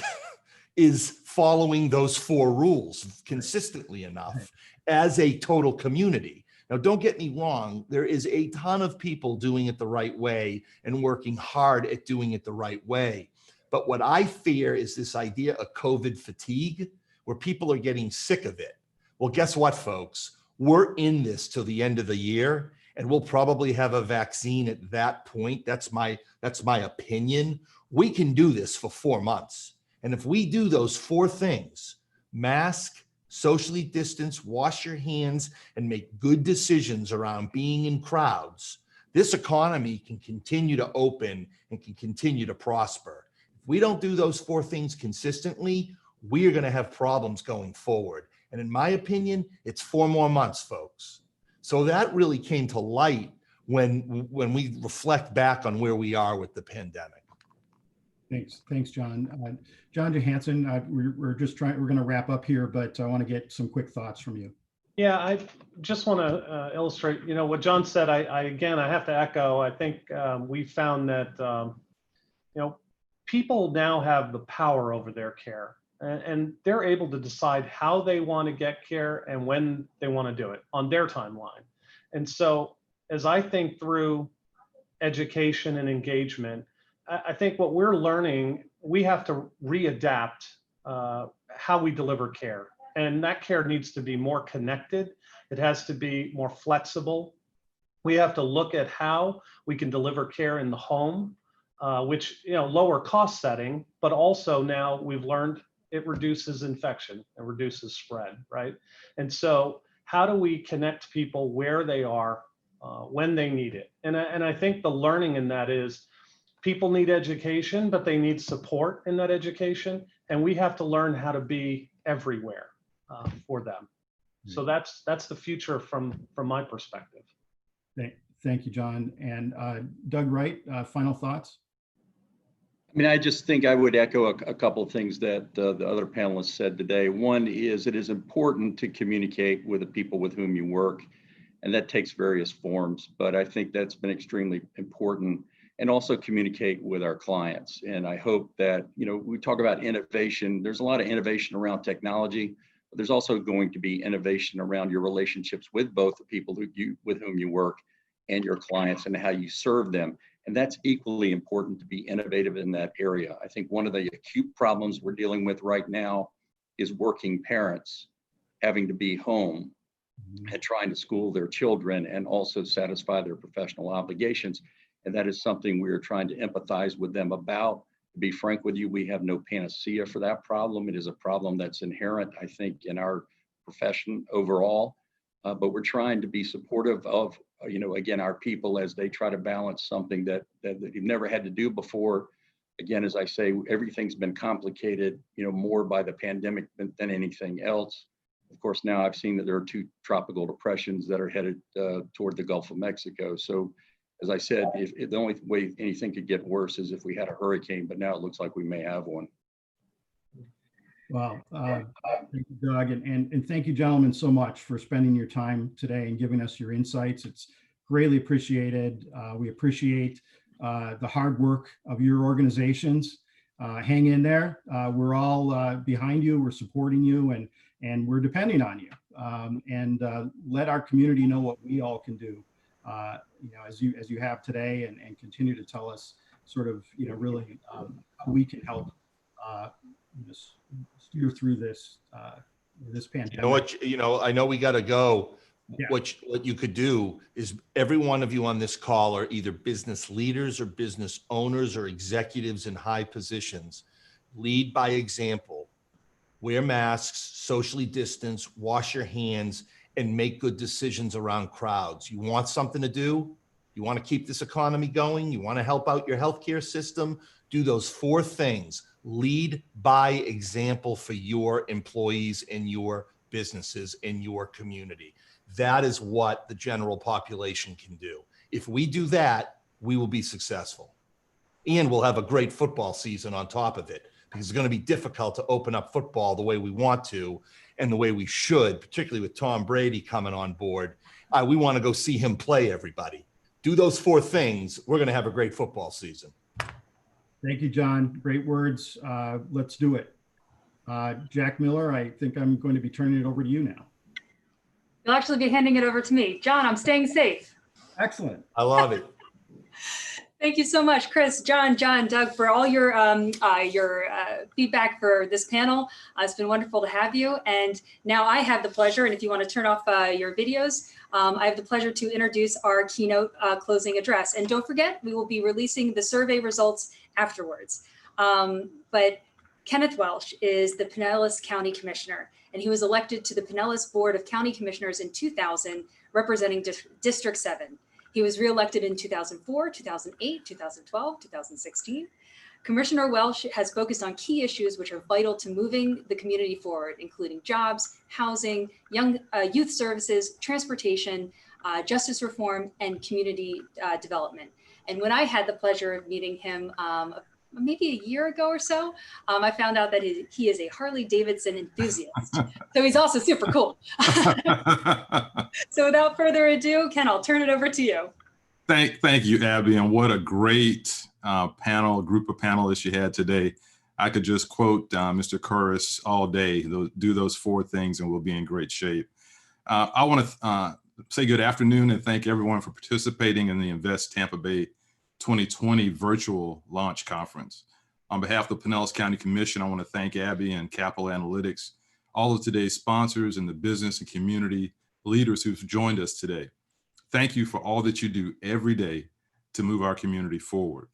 is following those 4 rules consistently enough as a total community. Now, don't get me wrong, there is a ton of people doing it the right way and working hard at doing it the right way. But what I fear is this idea of COVID fatigue, where people are getting sick of it. Well, guess what, folks? We're in this till the end of the year, and we'll probably have a vaccine at that point. That's my opinion. We can do this for 4 months. And if we do those 4 things, mask, socially distance, wash your hands, and make good decisions around being in crowds, this economy can continue to open and can continue to prosper. If we don't do those 4 things consistently, we are going to have problems going forward. And in my opinion, it's 4 more months, folks. So that really came to light when we reflect back on where we are with the pandemic. Thanks, John. John Johansson, we're going to wrap up here, but I want to get some quick thoughts from you. Yeah, I just want to illustrate, what John said. I have to echo. I think we found that, people now have the power over their care. and they're able to decide how they want to get care and when they want to do it on their timeline. And so as I think through education and engagement, I think what we're learning, we have to readapt how we deliver care. And that care needs to be more connected. It has to be more flexible. We have to look at how we can deliver care in the home, which, lower cost setting, but also now we've learned it reduces infection, it reduces spread, right? And so how do we connect people where they are when they need it? And I think the learning in that is people need education, but they need support in that education. And we have to learn how to be everywhere for them. So that's the future from my perspective. Thank you, John. And Doug Wright, final thoughts? I mean, I just think I would echo a couple of things that the other panelists said today. One is it is important to communicate with the people with whom you work, and that takes various forms, but I think that's been extremely important, and also communicate with our clients. And I hope that, we talk about innovation. There's a lot of innovation around technology, but there's also going to be innovation around your relationships with both the people with whom you work and your clients and how you serve them. And that's equally important to be innovative in that area. I think one of the acute problems we're dealing with right now is working parents having to be home and trying to school their children and also satisfy their professional obligations. And that is something we are trying to empathize with them about. To be frank with you, we have no panacea for that problem. It is a problem that's inherent, I think, in our profession overall. But we're trying to be supportive of, again, our people as they try to balance something that they've never had to do before. Again, as I say, everything's been complicated, more by the pandemic than anything else. Of course, now I've seen that there are 2 tropical depressions that are headed toward the Gulf of Mexico. So, as I said, if the only way anything could get worse is if we had a hurricane, but now it looks like we may have one. Well, thank you, Doug, and thank you, gentlemen, so much for spending your time today and giving us your insights. It's greatly appreciated. We appreciate the hard work of your organizations. Hang in there. We're all behind you. We're supporting you, and we're depending on you. And let our community know what we all can do. As you have today, and continue to tell us sort of, really how we can help steer through this pandemic. I know we got to go. Yeah. What you could do is every one of you on this call are either business leaders or business owners or executives in high positions. Lead by example. Wear masks, socially distance, wash your hands, and make good decisions around crowds. You want something to do? You want to keep this economy going? You want to help out your healthcare system? Do those 4 things. Lead by example for your employees and your businesses in your community. That is what the general population can do. If we do that, we will be successful. And we'll have a great football season on top of it, because it's going to be difficult to open up football the way we want to and the way we should, particularly with Tom Brady coming on board. We want to go see him play, everybody. Do those 4 things. We're going to have a great football season. Thank you, John. Great words. Let's do it. Jack Miller, I think I'm going to be turning it over to you now. You'll actually be handing it over to me. John, I'm staying safe. Excellent. I love it. Thank you so much, Chris, John, Doug, for all your feedback for this panel. It's been wonderful to have you. And now I have the pleasure, and if you want to turn off your videos, I have the pleasure to introduce our keynote closing address. And don't forget, we will be releasing the survey results afterwards. But Kenneth Welsh is the Pinellas County Commissioner, and he was elected to the Pinellas Board of County Commissioners in 2000, representing District 7. He was reelected in 2004, 2008, 2012, 2016. Commissioner Welsh has focused on key issues which are vital to moving the community forward, including jobs, housing, youth services, transportation, justice reform, and community development. And when I had the pleasure of meeting him maybe a year ago or so, I found out that he is a Harley Davidson enthusiast. So he's also super cool. So without further ado, Ken, I'll turn it over to you. Thank you, Abby, and what a great group of panelists you had today. I could just quote Mr. Couris all day, do those 4 things and we'll be in great shape. I want to say good afternoon and thank everyone for participating in the Invest Tampa Bay 2020 virtual launch conference. On behalf of the Pinellas County Commission, I want to thank Abby and Capital Analytics, all of today's sponsors and the business and community leaders who've joined us today. Thank you for all that you do every day to move our community forward.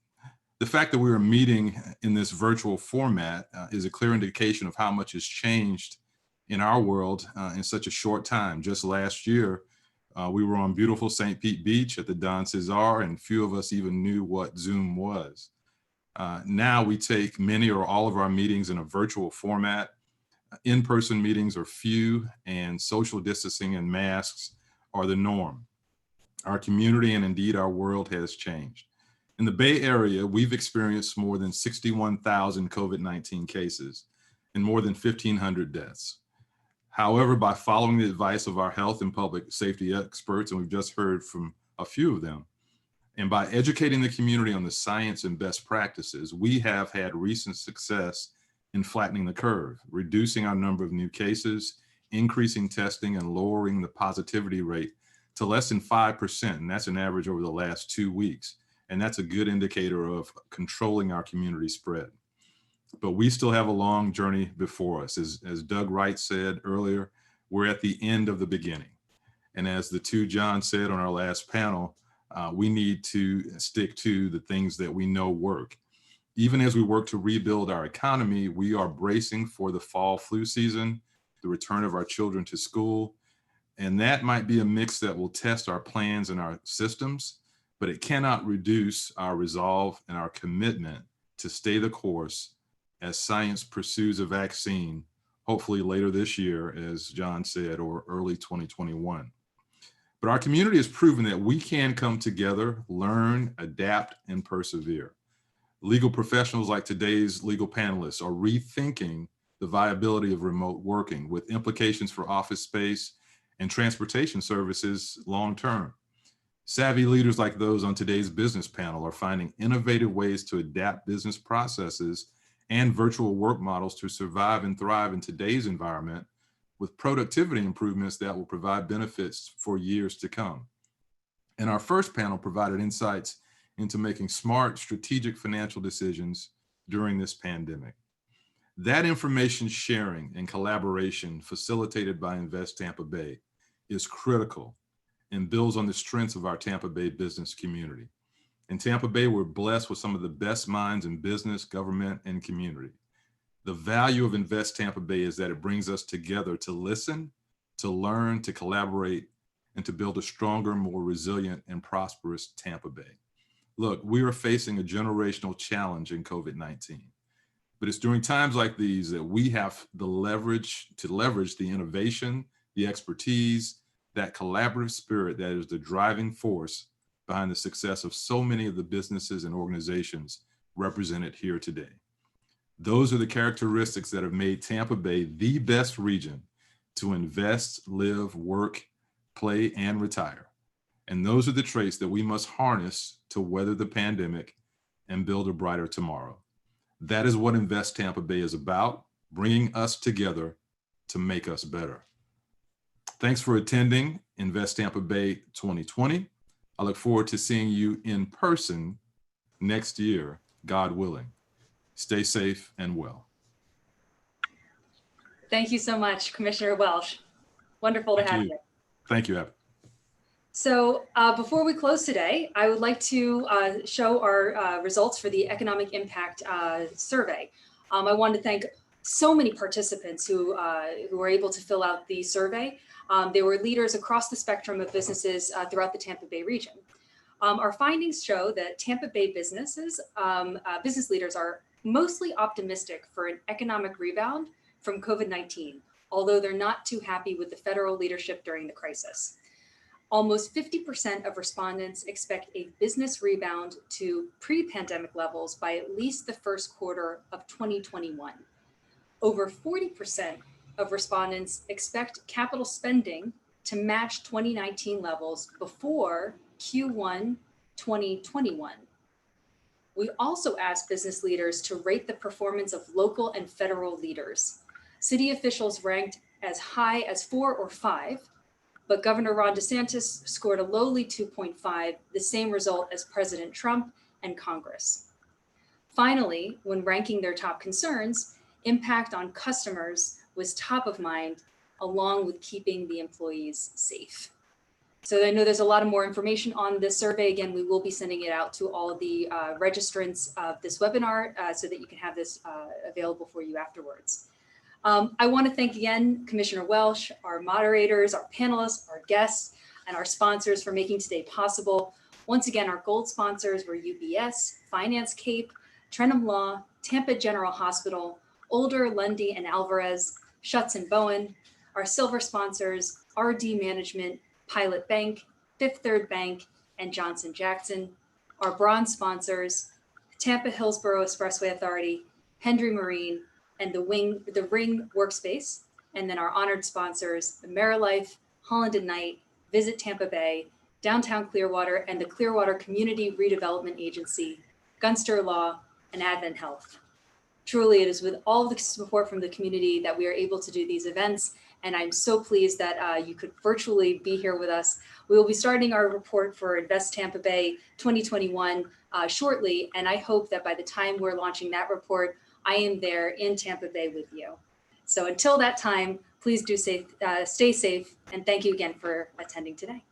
The fact that we are meeting in this virtual format is a clear indication of how much has changed in our world in such a short time. Just last year, we were on beautiful St. Pete Beach at the Don Cesar, and few of us even knew what Zoom was. Now we take many or all of our meetings in a virtual format. In-person meetings are few, and social distancing and masks are the norm. Our community and indeed our world has changed. In the Bay Area, we've experienced more than 61,000 COVID-19 cases and more than 1,500 deaths. However, by following the advice of our health and public safety experts, and we've just heard from a few of them, and by educating the community on the science and best practices, we have had recent success in flattening the curve, reducing our number of new cases, increasing testing, and lowering the positivity rate to less than 5%, and that's an average over the last 2 weeks. And that's a good indicator of controlling our community spread. But we still have a long journey before us. As Doug Wright said earlier, we're at the end of the beginning. And as the 2 John said on our last panel, we need to stick to the things that we know work. Even as we work to rebuild our economy, we are bracing for the fall flu season, the return of our children to school. And that might be a mix that will test our plans and our systems, but it cannot reduce our resolve and our commitment to stay the course as science pursues a vaccine, hopefully later this year, as John said, or early 2021. But our community has proven that we can come together, learn, adapt, and persevere. Legal professionals like today's legal panelists are rethinking the viability of remote working with implications for office space and transportation services long-term. Savvy leaders like those on today's business panel are finding innovative ways to adapt business processes and virtual work models to survive and thrive in today's environment with productivity improvements that will provide benefits for years to come. And our first panel provided insights into making smart, strategic financial decisions during this pandemic. That information sharing and collaboration facilitated by Invest Tampa Bay is critical and builds on the strengths of our Tampa Bay business community. In Tampa Bay, we're blessed with some of the best minds in business, government, and community. The value of Invest Tampa Bay is that it brings us together to listen, to learn, to collaborate, and to build a stronger, more resilient, and prosperous Tampa Bay. Look, we are facing a generational challenge in COVID-19, but it's during times like these that we have the leverage the innovation, the expertise, that collaborative spirit that is the driving force behind the success of so many of the businesses and organizations represented here today. Those are the characteristics that have made Tampa Bay the best region to invest, live, work, play, and retire. And those are the traits that we must harness to weather the pandemic and build a brighter tomorrow. That is what Invest Tampa Bay is about, bringing us together to make us better. Thanks for attending Invest Tampa Bay 2020. I look forward to seeing you in person next year, God willing. Stay safe and well. Thank you so much, Commissioner Welsh. Wonderful to have you. Thank you, Abby. So before we close today, I would like to show our results for the Economic Impact Survey. I wanted to thank so many participants who were able to fill out the survey. They were leaders across the spectrum of businesses throughout the Tampa Bay region. Our findings show that Tampa Bay business leaders are mostly optimistic for an economic rebound from COVID-19, although they're not too happy with the federal leadership during the crisis. Almost 50% of respondents expect a business rebound to pre-pandemic levels by at least the first quarter of 2021. Over 40% of respondents expect capital spending to match 2019 levels before Q1 2021. We also asked business leaders to rate the performance of local and federal leaders. City officials ranked as high as 4 or 5, but Governor Ron DeSantis scored a lowly 2.5, the same result as President Trump and Congress. Finally, when ranking their top concerns, impact on customers was top of mind, along with keeping the employees safe. So I know there's a lot of more information on this survey. Again, we will be sending it out to all the registrants of this webinar so that you can have this available for you afterwards. I want to thank again Commissioner Welsh, our moderators, our panelists, our guests, and our sponsors for making today possible. Once again, our gold sponsors were UBS, Finance Cape, Trenam Law, Tampa General Hospital, Older, Lundy, and Alvarez, Schultz and Bowen. Our silver sponsors, RD Management, Pilot Bank, Fifth Third Bank, and Johnson Jackson. Our bronze sponsors, Tampa Hillsborough Expressway Authority, Hendry Marine, and the Ring Workspace. And then our honored sponsors, AmeriLife, Holland and Knight, Visit Tampa Bay, Downtown Clearwater, and the Clearwater Community Redevelopment Agency, Gunster Law, and AdventHealth. Truly, it is with all the support from the community that we are able to do these events, and I'm so pleased that you could virtually be here with us. We will be starting our report for Invest Tampa Bay 2021 shortly, and I hope that by the time we're launching that report, I am there in Tampa Bay with you. So until that time, please do stay safe, and thank you again for attending today.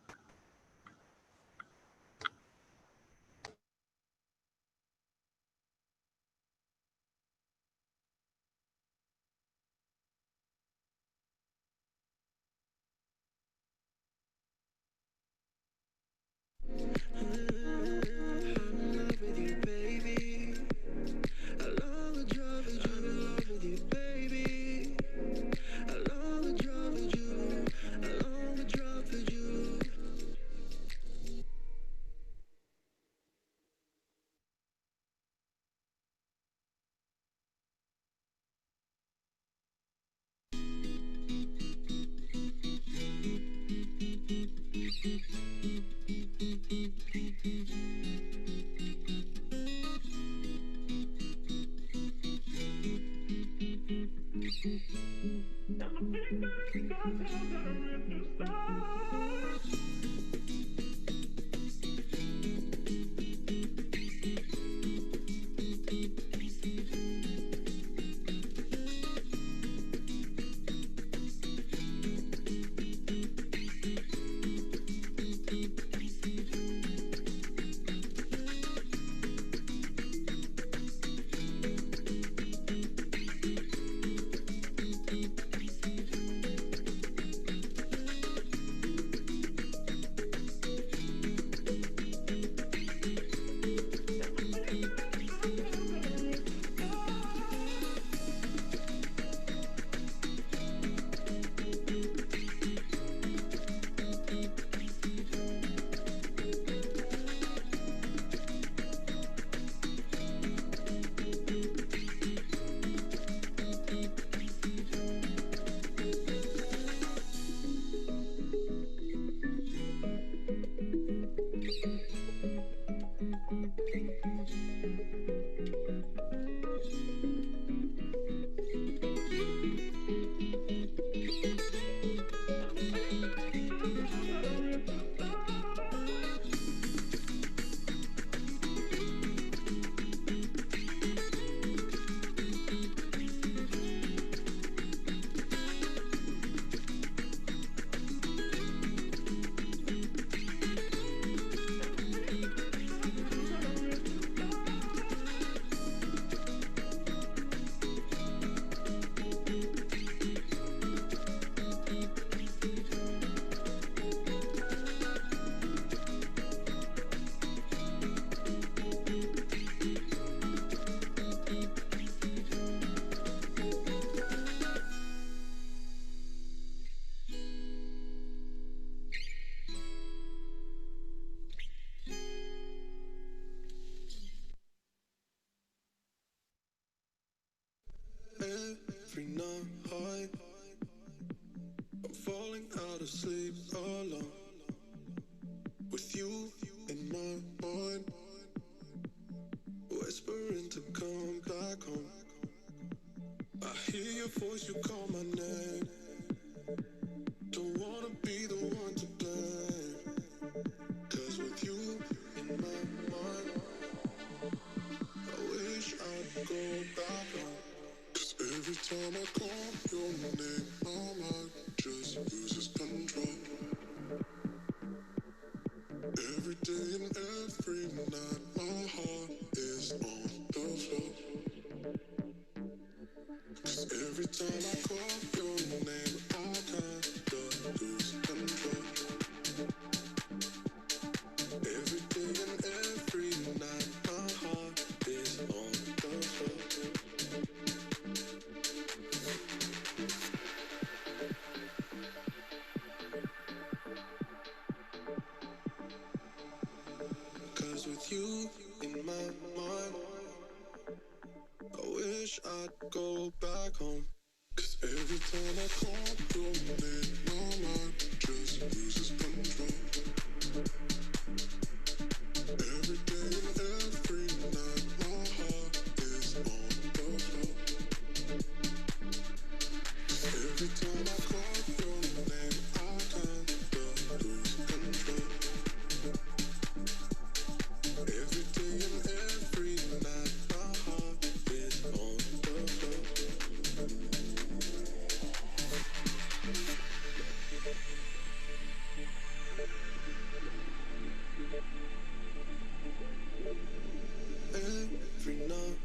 Every day and every night, my heart is on the floor. 'Cause every time I call your name, I kinda lose control. Every day and every night, my heart is on the floor. 'Cause with you in my mind, I wish I'd go back home. 'Cause every time I call your name, my mind just loses control. Every day and every night, my heart is on the floor. Every time I call your name, I kinda lose control. Every day and every night, my heart is on the floor. Every night,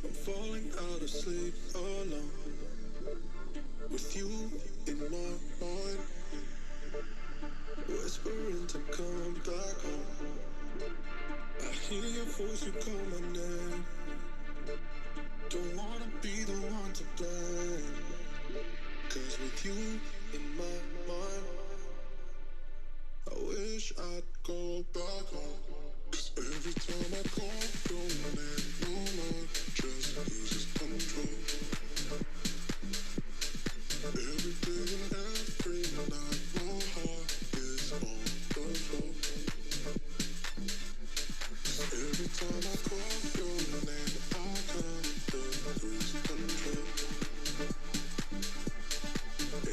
I'm falling out of sleep alone. With you in my mind, whispering to come back home. I hear your voice, you call my name. Don't wanna be the one to blame. 'Cause with you in my mind, I wish I'd go back home. 'Cause every time I call your name, my mind just loses control. Every day and every night, my heart is on the floor. Every time I call your name, I kinda lose control.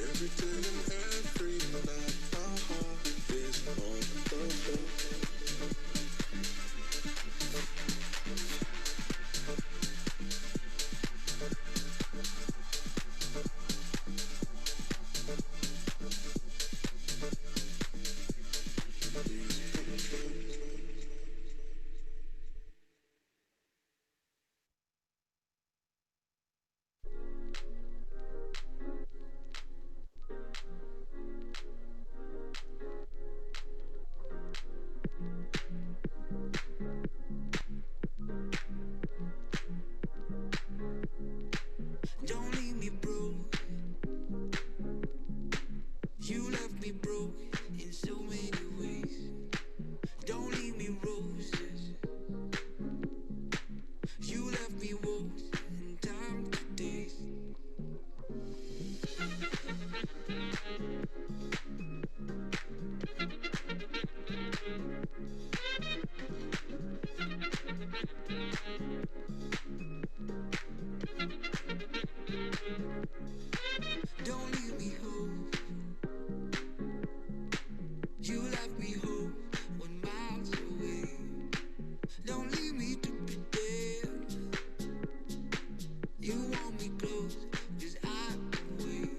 Every day and every night, my heart is on the floor. Don't leave me broke. You left me broke in so many ways. Don't leave me roses. You left me woes and time to days. Don't leave me whole. You left me whole 1 mile away. Don't leave me to pretend you want me close, 'cause I can wait.